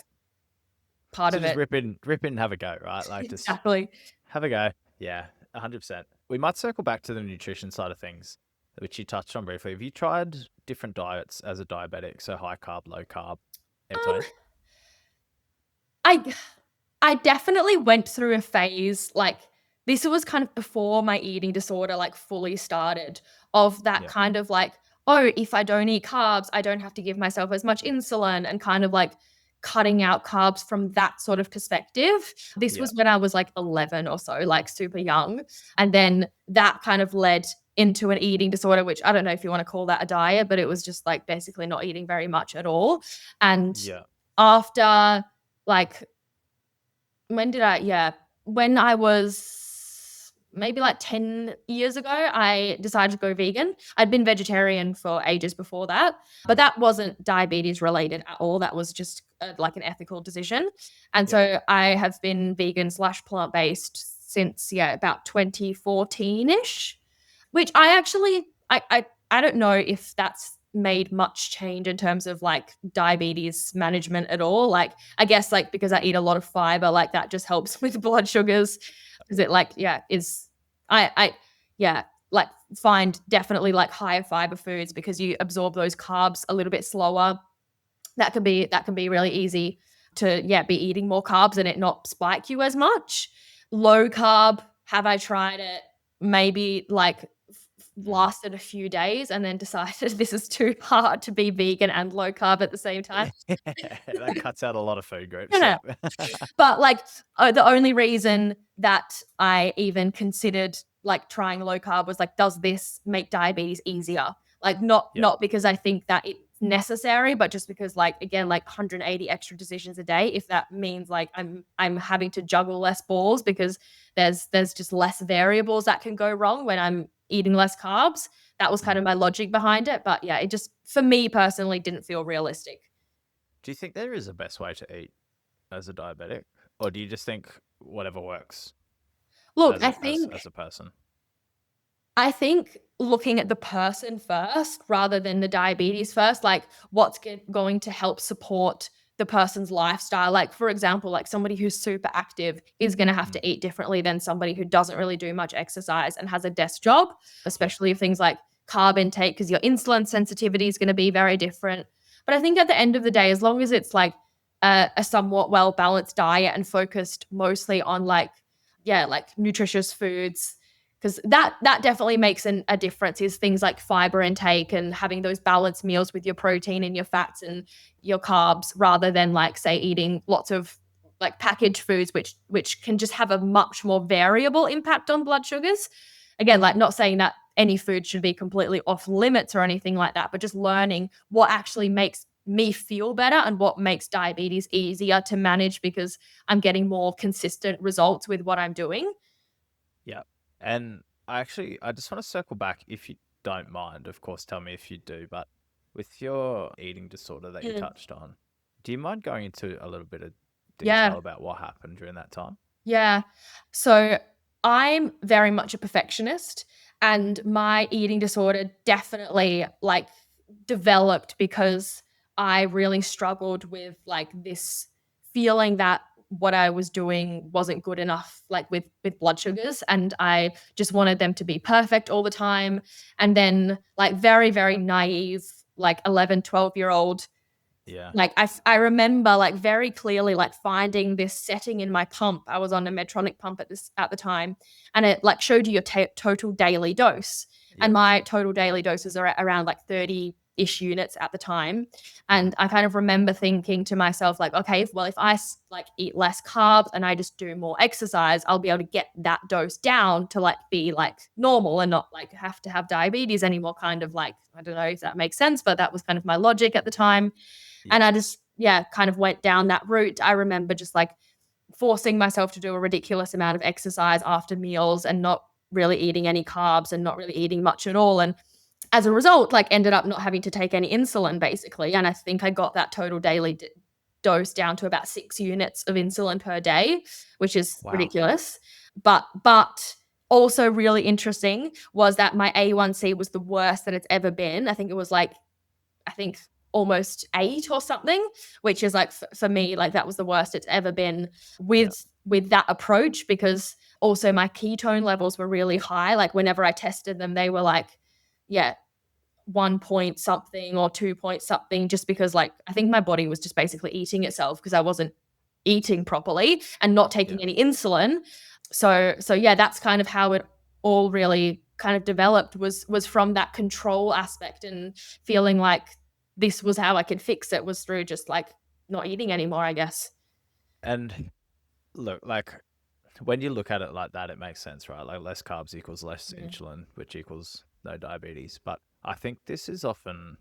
part So of just it. rip in and have a go, right? Like just Exactly. have a go. Yeah, 100%. We might circle back to the nutrition side of things, which you touched on briefly. Have you tried different diets as a diabetic? So high carb, low carb, in Um, between? I I definitely went through a phase, like, this was kind of before my eating disorder, like, fully started, of that Yeah. kind of like, "Oh, if I don't eat carbs, I don't have to give myself as much insulin," and kind of, like, cutting out carbs from that sort of perspective. This Yeah. was when I was, like, 11 or so, like, super young, and then that kind of led into an eating disorder, which I don't know if you wanna call that a diet, but it was just, like, basically not eating very much at all, and Yeah. after, like, when I was maybe like 10 years ago, I decided to go vegan. I'd been vegetarian for ages before that, but that wasn't diabetes related at all. That was just like an ethical decision. And Yeah. so I have been vegan slash plant based since, about 2014 ish, which I don't know if that's made much change in terms of like diabetes management at all. Like, I guess like because I eat a lot of fiber, like that just helps with blood sugars. Because it like, is I like find definitely like higher fiber foods because you absorb those carbs a little bit slower. That can be really easy to be eating more carbs and it not spike you as much. Low carb, have I tried it? Maybe like lasted a few days and then decided this is too hard to be vegan and low carb at the same time. That cuts out a lot of food groups. No, no. Yeah. But like the only reason that I even considered like trying low carb was like, does this make diabetes easier? Like not Yeah. not because I think that it's necessary, but just because like again, like 180 extra decisions a day, if that means like I'm having to juggle less balls because there's just less variables that can go wrong when I'm eating less carbs. That was kind of my logic behind it. But yeah, it just for me personally didn't feel realistic. Do you think there is a best way to eat as a diabetic? Or do you just think whatever works Look, as a person? I think looking at the person first rather than the diabetes first, like what's going to help support the person's lifestyle. Like, for example, like somebody who's super active is going to have to eat differently than somebody who doesn't really do much exercise and has a desk job, especially if things like carb intake, because your insulin sensitivity is going to be very different. But I think at the end of the day, as long as it's like a somewhat well balanced diet and focused mostly on like nutritious foods, because that definitely makes a difference, is things like fiber intake and having those balanced meals with your protein and your fats and your carbs, rather than like say eating lots of like packaged foods which can just have a much more variable impact on blood sugars. Again, like not saying that any food should be completely off limits or anything like that, but just learning what actually makes me feel better and what makes diabetes easier to manage because I'm getting more consistent results with what I'm doing. Yeah. And I just want to circle back, if you don't mind. Of course, tell me if you do. But with your eating disorder that you touched on, do you mind going into a little bit of Yeah. detail about what happened during that time? Yeah. So I'm very much a perfectionist, and my eating disorder definitely like developed because I really struggled with like this feeling that what I was doing wasn't good enough, like with blood sugars, and I just wanted them to be perfect all the time. And then like very, very naive, like 11, 12-year-old, Yeah. like I remember like very clearly like finding this setting in my pump. I was on a Medtronic pump at the time, and it like showed you your total daily dose. Yeah. And my total daily doses are around like 30-ish units at the time. And I kind of remember thinking to myself like, okay, if I like eat less carbs and I just do more exercise, I'll be able to get that dose down to like be like normal and not like have to have diabetes anymore. Kind of like, I don't know if that makes sense, but that was kind of my logic at the time. Yeah. And I just, kind of went down that route. I remember just like forcing myself to do a ridiculous amount of exercise after meals and not really eating any carbs and not really eating much at all. And as a result, like ended up not having to take any insulin basically. And I think I got that total daily dose down to about 6 units of insulin per day, which is Wow. ridiculous. But also really interesting was that my A1C was the worst that it's ever been. I think almost 8 or something, which is like for me, like that was the worst it's ever been with that approach, because also my ketone levels were really high. Like whenever I tested them, they were like, 1 point something or 2 point something, just because like I think my body was just basically eating itself because I wasn't eating properly and not taking any insulin. So yeah, that's kind of how it all really kind of developed, was from that control aspect, and feeling like this was how I could fix it, was through just like not eating anymore, I guess. And look, like when you look at it like that, it makes sense, right? Like less carbs equals less insulin, which equals no diabetes. But I think this is often,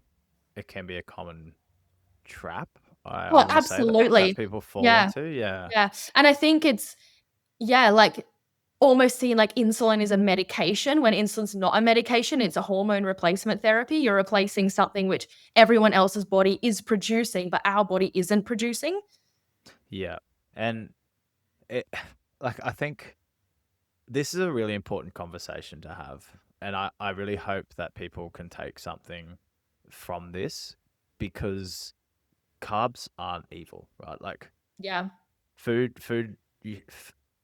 it can be a common trap. I Well, want to say that absolutely. people fall Yeah. into. Yeah. Yeah. And I think it's, like almost seeing like insulin is a medication, when insulin's not a medication. It's a hormone replacement therapy. You're replacing something which everyone else's body is producing, but our body isn't producing. Yeah. And it, like, I think this is a really important conversation to have. And I really hope that people can take something from this, because carbs aren't evil, right? Like Yeah. food, food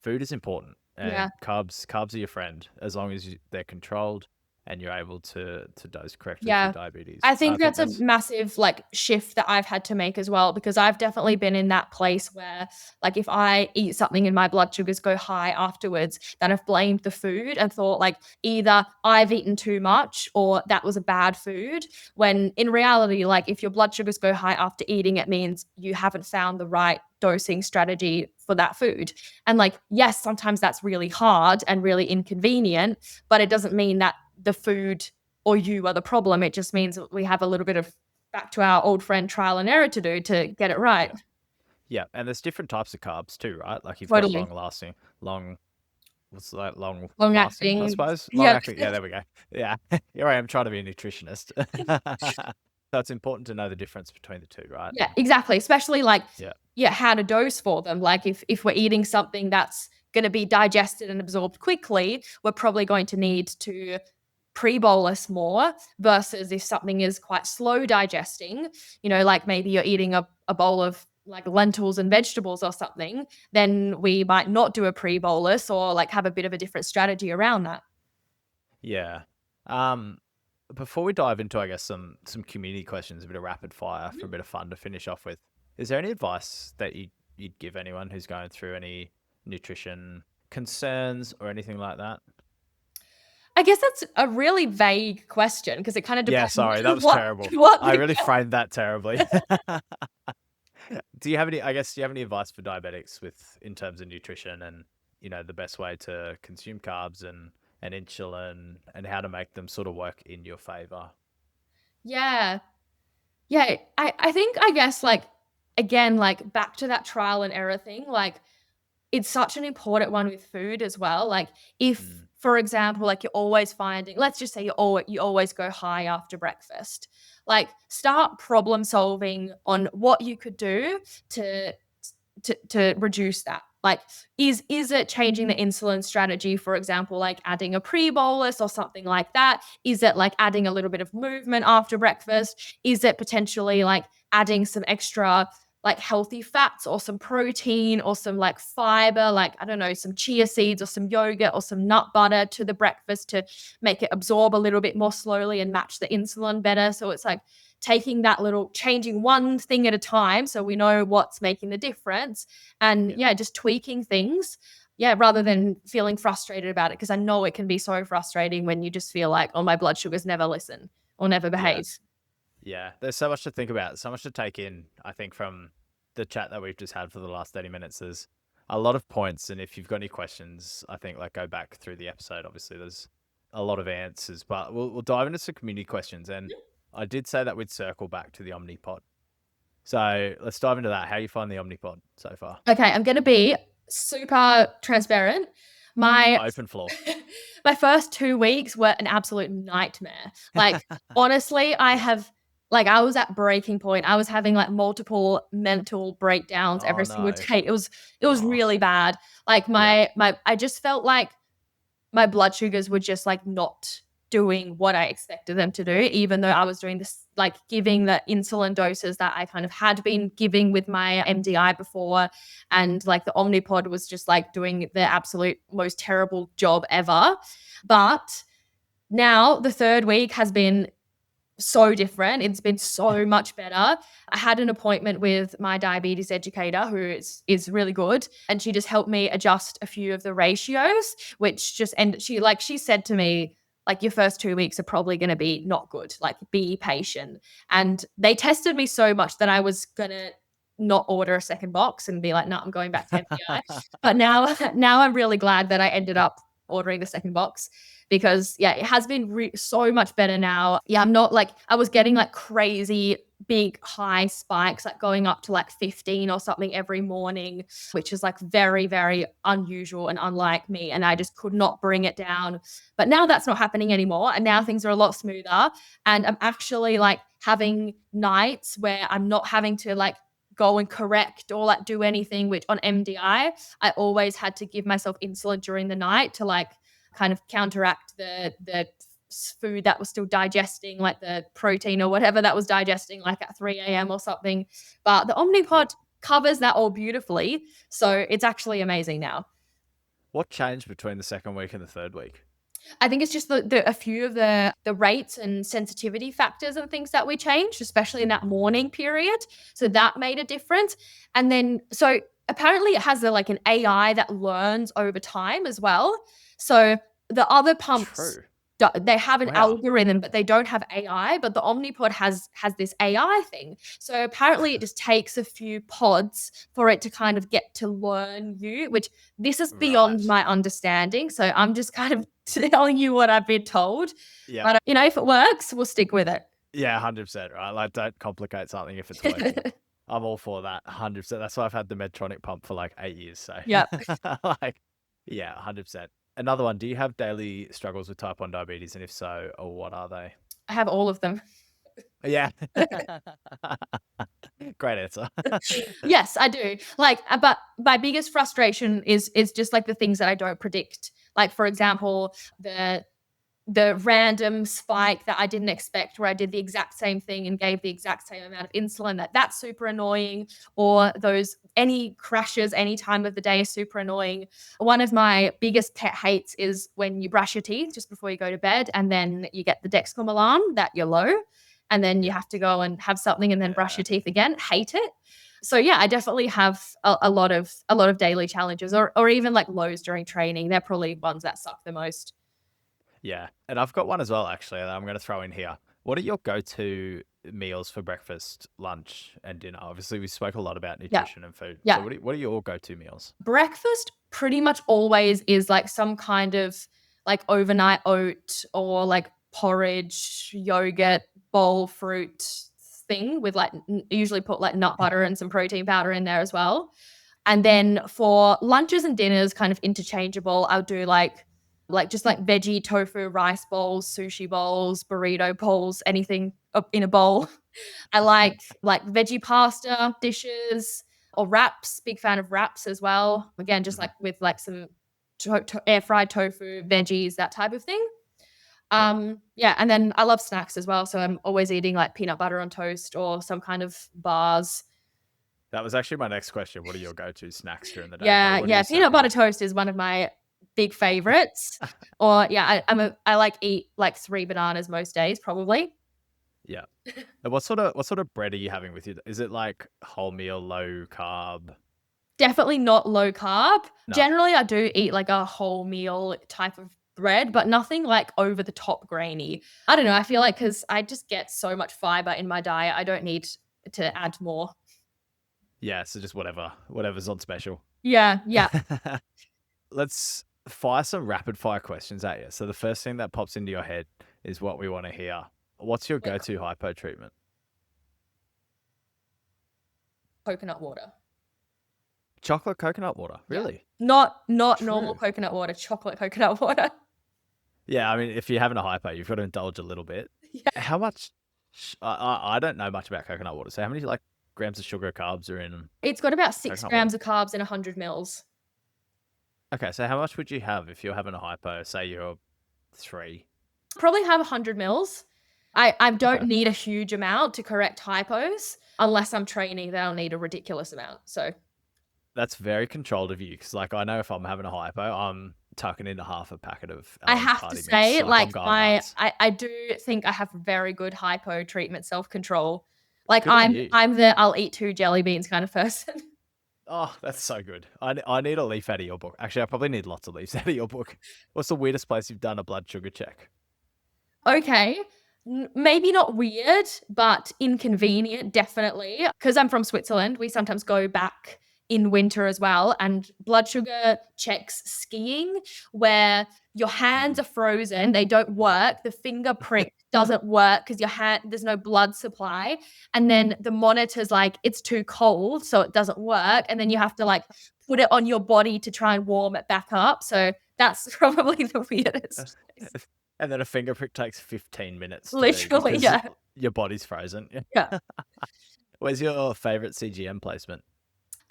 is important, and Yeah. carbs are your friend as long as they're controlled and you're able to dose correctly Yeah. for diabetes. I think that's a that's massive like shift that I've had to make as well, because I've definitely been in that place where like if I eat something and my blood sugars go high afterwards, then I've blamed the food and thought like either I've eaten too much or that was a bad food, when in reality, like if your blood sugars go high after eating, it means you haven't found the right dosing strategy for that food. And like, yes, sometimes that's really hard and really inconvenient, but it doesn't mean that the food or you are the problem. It just means we have a little bit of, back to our old friend, trial and error to do to get it right. Yeah, and there's different types of carbs too, right? Like you've got Totally. what's that, long Long lasting, I acting. suppose. Long Yeah. acting. Yeah, there we go. Yeah, here I am trying to be a nutritionist. So it's important to know the difference between the two, right? Yeah, exactly. Especially like, Yeah. how to dose for them. Like if we're eating something that's going to be digested and absorbed quickly, we're probably going to need to pre-bolus more, versus if something is quite slow digesting, like maybe you're eating a bowl of like lentils and vegetables or something, then we might not do a pre-bolus, or like have a bit of a different strategy around that. Yeah. Before we dive into, I guess, some community questions, a bit of rapid fire for a bit of fun to finish off with, is there any advice that you'd give anyone who's going through any nutrition concerns or anything like that? I guess that's a really vague question, because it kind of Yeah, depends. sorry, that was what, terrible. What I really framed that terribly. Do you have any advice for diabetics in terms of nutrition and, the best way to consume carbs and insulin, and how to make them sort of work in your favor? Yeah. Yeah. I think, I guess, like, again, like back to that trial and error thing, like it's such an important one with food as well. Like if, for example, like you're always finding, let's just say you always go high after breakfast, like start problem solving on what you could do to reduce that. Like, is it changing the insulin strategy, for example, like adding a pre-bolus or something like that? Is it like adding a little bit of movement after breakfast? Is it potentially like adding some extra like healthy fats or some protein or some like fiber, like, I don't know, some chia seeds or some yogurt or some nut butter to the breakfast to make it absorb a little bit more slowly and match the insulin better? So it's like taking that little, changing one thing at a time so we know what's making the difference, and just tweaking things, rather than feeling frustrated about it, because I know it can be so frustrating when you just feel like, oh, my blood sugars never listen or never behave. Yeah, there's so much to think about, so much to take in. I think from the chat that we've just had for the last 30 minutes, there's a lot of points, and if you've got any questions, I think like go back through the episode. Obviously there's a lot of answers, but we'll dive into some community questions. And I did say that we'd circle back to the Omnipod. So let's dive into that. How you find the Omnipod so far? Okay, I'm going to be super transparent. My Open floor. My first 2 weeks were an absolute nightmare. Like, honestly, I was at breaking point. I was having like multiple mental breakdowns every single day. It was really bad. Like I just felt like my blood sugars were just like not doing what I expected them to do, even though I was doing this, like giving the insulin doses that I kind of had been giving with my MDI before. And like the Omnipod was just like doing the absolute most terrible job ever. But now the third week has been so different. It's been so much better. I had an appointment with my diabetes educator who is really good, and she just helped me adjust a few of the ratios, which just, and she said to me, like, your first 2 weeks are probably going to be not good. Like, be patient. And they tested me so much that I was going to not order a second box and be like, no, I'm going back to MDI. But now I'm really glad that I ended up ordering the second box, because yeah, it has been so much better now. Yeah, I'm not like, I was getting like crazy big high spikes, like going up to like 15 or something every morning, which is like very, very unusual and unlike me. And I just could not bring it down. But now that's not happening anymore. And now things are a lot smoother. And I'm actually like having nights where I'm not having to like go and correct or like do anything, which on MDI, I always had to give myself insulin during the night to like kind of counteract the food that was still digesting, like the protein or whatever that was digesting like at 3 a.m. or something. But the Omnipod covers that all beautifully. So it's actually amazing now. What changed between the second week and the third week? I think it's just a few of the rates and sensitivity factors and things that we changed, especially in that morning period. So that made a difference. And then, so apparently it has like an AI that learns over time as well. So the other pumps, True. they have an Wow. algorithm, but they don't have AI. But the Omnipod has this AI thing. So apparently it just takes a few pods for it to kind of get to learn you, which this is beyond Right. my understanding. So I'm just kind of telling you what I've been told. Yeah. But, if it works, we'll stick with it. Yeah, 100%, right? Like, don't complicate something if it's working. I'm all for that, 100%. That's why I've had the Medtronic pump for like 8 years. So, Yep. like, yeah, 100%. Another one, do you have daily struggles with type 1 diabetes? And if so, what are they? I have all of them. Yeah. Great answer. Yes, I do. Like, but my biggest frustration is just like the things that I don't predict. Like, for example, the random spike that I didn't expect, where I did the exact same thing and gave the exact same amount of insulin. That's super annoying. Or any crashes any time of the day is super annoying. One of my biggest pet hates is when you brush your teeth just before you go to bed, and then you get the Dexcom alarm that you're low, and then you have to go and have something and then brush your teeth again. Hate it. So yeah, I definitely have a lot of daily challenges, or even like lows during training. They're probably ones that suck the most. Yeah. And I've got one as well, actually, that I'm going to throw in here. What are your go-to meals for breakfast, lunch, and dinner? Obviously, we spoke a lot about nutrition and food. Yeah. So what are your go-to meals? Breakfast pretty much always is like some kind of like overnight oat or like porridge, yogurt, bowl fruit thing with like usually put like nut butter and some protein powder in there as well. And then for lunches and dinners, kind of interchangeable, I'll do like just like veggie tofu rice bowls, sushi bowls, burrito bowls, anything up in a bowl. I like veggie pasta dishes or wraps. Big fan of wraps as well. Again, just like with like some air fried tofu, veggies, that type of thing. Yeah, and then I love snacks as well. So I'm always eating like peanut butter on toast or some kind of bars. That was actually my next question. What are your go-to snacks during the day? Yeah. Peanut butter toast is one of my big favorites. Or yeah, I like eat like 3 bananas most days, probably. Yeah. And what sort of bread are you having with you? Is it like wholemeal, low carb? Definitely not low carb. No. Generally, I do eat like a wholemeal type of bread, but nothing like over the top grainy. I don't know. I feel like because I just get so much fiber in my diet, I don't need to add more. Yeah, so just whatever's on special. Yeah. Let's fire some rapid fire questions at you. So the first thing that pops into your head is what we want to hear. What's your go-to hypo treatment? Coconut water. Chocolate coconut water, really? Not normal coconut water, chocolate coconut water. Yeah, I mean, if you're having a hypo, you've got to indulge a little bit. Yeah. How much? I don't know much about coconut water. So how many like grams of sugar carbs are in? It's got about 6 Coconut grams of carbs in 100 mils. Okay, so how much would you have if you're having a hypo? Say you're 3. Probably have 100 mils. I don't need a huge amount to correct hypos. Unless I'm training, then I'll need a ridiculous amount. So That's very controlled of you, because like I know if I'm having a hypo, I'm tucking into half a packet of I Allen's have to Party Mix. say, Like I'm like going nuts. I do think I have very good hypo treatment self-control. Like Good on you. I'm the I'll eat 2 jelly beans kind of person. Oh, that's so good. I need a leaf out of your book. Actually, I probably need lots of leaves out of your book. What's the weirdest place you've done a blood sugar check? Okay. Maybe not weird, but inconvenient, definitely. Because I'm from Switzerland, we sometimes go back in winter as well. And blood sugar checks skiing, where your hands are frozen, they don't work. The finger prick doesn't work because your hand, there's no blood supply. And then the monitor's like, it's too cold, so it doesn't work. And then you have to like put it on your body to try and warm it back up. So that's probably the weirdest. And then a finger prick takes 15 minutes to do Literally, because yeah. your body's frozen. Yeah. Where's your favorite CGM placement?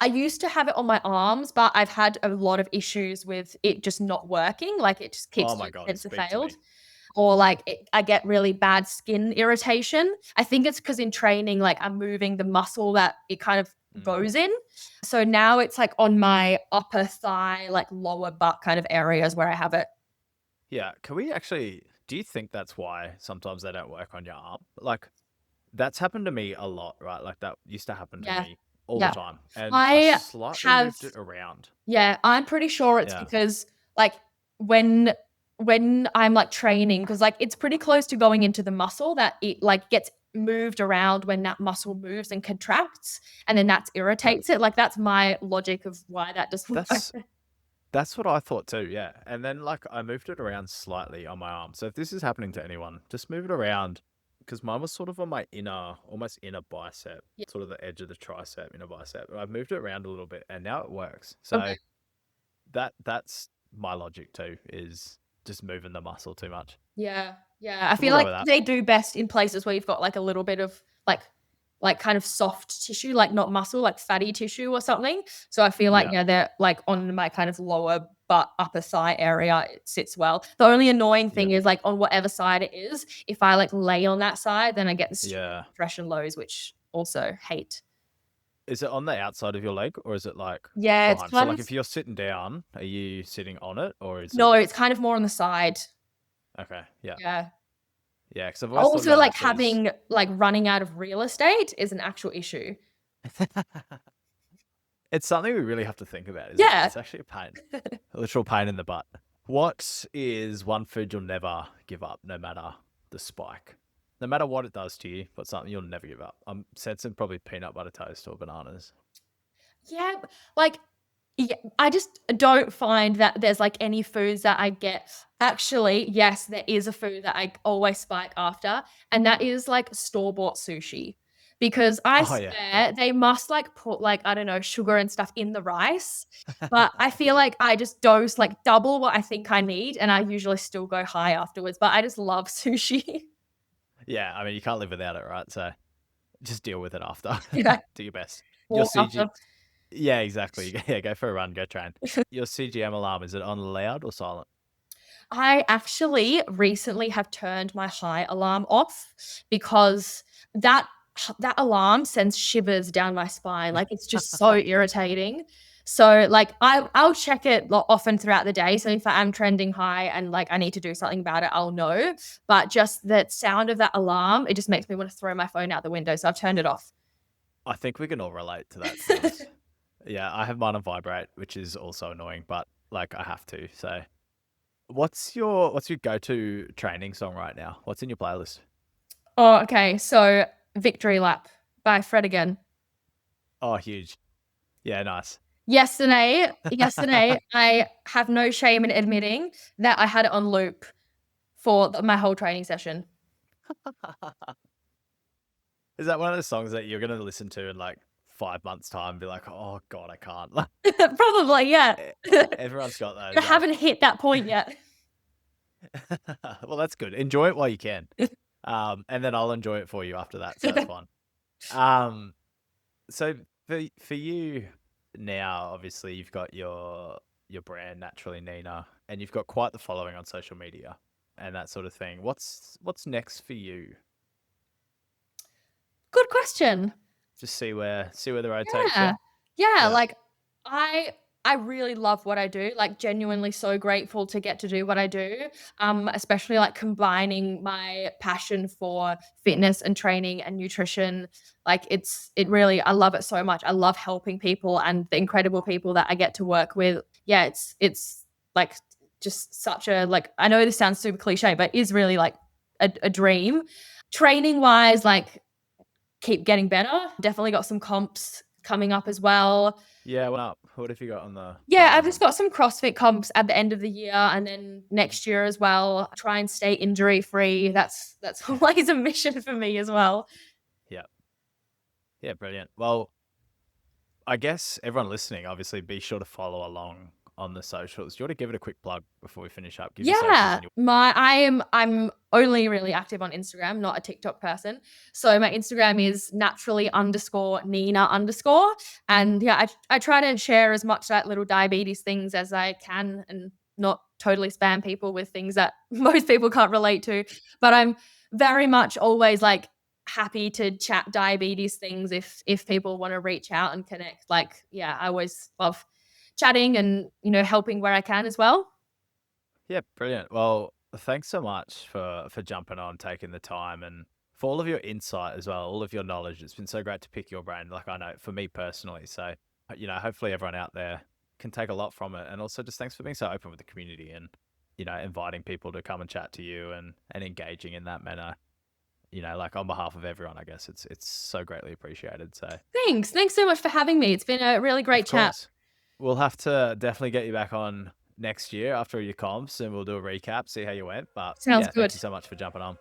I used to have it on my arms, but I've had a lot of issues with it just not working. Like it just keeps Oh my going God, since it speak to failed. me. Or like I get really bad skin irritation. I think it's because in training, like I'm moving the muscle that it kind of goes in. So now it's like on my upper thigh, like lower butt kind of areas where I have it. Yeah, can we actually, do you think that's why sometimes they don't work on your arm? Like, that's happened to me a lot, right? Like, that used to happen to Yeah. me all the Yeah. time. And I I slightly have moved it around. Yeah, I'm pretty sure it's Yeah. because like when I'm like training, because like it's pretty close to going into the muscle that it like gets moved around when that muscle moves and contracts, and then that irritates it. Like that's my logic of why that doesn't That's work. that's what I thought too, yeah. And then like I moved it around slightly on my arm. So if this is happening to anyone, just move it around, because mine was sort of on my inner, almost inner bicep, Yeah. sort of the edge of the tricep, inner bicep. I've moved it around a little bit and now it works. So Okay. that's my logic too, is just moving the muscle too much. Yeah. Yeah. I So feel we'll go like with that. they do best in places where you've got like a little bit of like kind of soft tissue, like not muscle, like fatty tissue or something. So I feel like, Yeah. yeah, they're like on my kind of lower butt, upper thigh area, it sits well. The only annoying thing is like on whatever side it is, if I like lay on that side, then I get the Yeah. compression lows, which also hate. Is it on the outside of your leg or is it like Yeah, it's behind? So kind like of, if you're sitting down, are you sitting on it or is no, it it's kind of more on the side. okay? Yeah. Yeah. Yeah, because I've always thought Also, about like that too. having like running out of real estate is an actual issue. It's something we really have to think about, isn't it? Yeah. It's actually a pain, a literal pain in the butt. What is one food you'll never give up, no matter the spike? No matter what it does to you, what's something you'll never give up? I'm sensing probably peanut butter toast or bananas. Yeah, like yeah, I just don't find that there's like any foods that I get. Actually, yes, there is a food that I always spike after, and that is like store-bought sushi. Because I Oh yeah, yeah. swear they must like put like, I don't know, sugar and stuff in the rice. But I feel like I just dose like double what I think I need, and I usually still go high afterwards. But I just love sushi. Yeah, I mean, you can't live without it, right? So just deal with it after. Yeah. Do your best. Your Walk CG, after. yeah, exactly. Yeah, go for a run, go train. Your CGM alarm, is it on loud or silent? I actually recently have turned my high alarm off because that that alarm sends shivers down my spine. Like it's just so irritating. So like I'll check it often throughout the day. So if I am trending high and like I need to do something about it, I'll know. But just that sound of that alarm, it just makes me want to throw my phone out the window. So I've turned it off. I think we can all relate to that, to be honest. Yeah, I have mine on vibrate, which is also annoying, but like I have to. So, what's your go-to training song right now? What's in your playlist? Oh, okay. So Victory Lap by Fred again. Oh, huge. Yeah, nice. Yesterday, I have no shame in admitting that I had it on loop for my whole training session. Is that one of the songs that you're gonna listen to in like 5 months' time and be like, oh God, I can't? Probably, yeah. Everyone's got those. You haven't hit that point yet. Well, that's good. Enjoy it while you can. And then I'll enjoy it for you after that. So that's fine. So for you now, obviously you've got your brand Naturally Nina, and you've got quite the following on social media. and that sort of thing. What's next for you? Good question. Just see where the road takes Yeah. you. Yeah, Yeah. like I really love what I do. Like genuinely so grateful to get to do what I do. Especially like combining my passion for fitness and training and nutrition. Like it really I love it so much. I love helping people and the incredible people that I get to work with. Yeah, it's like just such a like I know this sounds super cliche, but is really like a dream. Training wise, like keep getting better. Definitely got some comps coming up as well. Yeah, what have you got on the Yeah, I've horizon? just got some CrossFit comps at the end of the year and then next year as well. Try and stay injury free. That's always a mission for me as well. Yeah. Yeah, brilliant. Well, I guess everyone listening, obviously, be sure to follow along on the socials. Do you want to give it a quick plug before we finish up? Give your socials Yeah, and your I'm only really active on Instagram, not a TikTok person. So my Instagram is naturally_Nina_. And yeah, I try to share as much that little diabetes things as I can and not totally spam people with things that most people can't relate to. But I'm very much always like happy to chat diabetes things if people want to reach out and connect. Like, yeah, I always love chatting and, helping where I can as well. Yeah, brilliant. Well, thanks so much for jumping on, taking the time, and for all of your insight as well, all of your knowledge. It's been so great to pick your brain, like I know for me personally. So, hopefully everyone out there can take a lot from it. And also just thanks for being so open with the community and, inviting people to come and chat to you and engaging in that manner. Like on behalf of everyone, I guess it's so greatly appreciated. So Thanks so much for having me. It's been a really great of chat. course, we'll have to definitely get you back on next year after your comps and we'll do a recap, see how you went. But Sounds yeah, good. thank you so much for jumping on.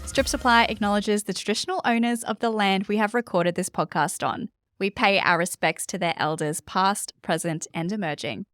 Strip Supply acknowledges the traditional owners of the land we have recorded this podcast on. We pay our respects to their elders, past, present, and emerging.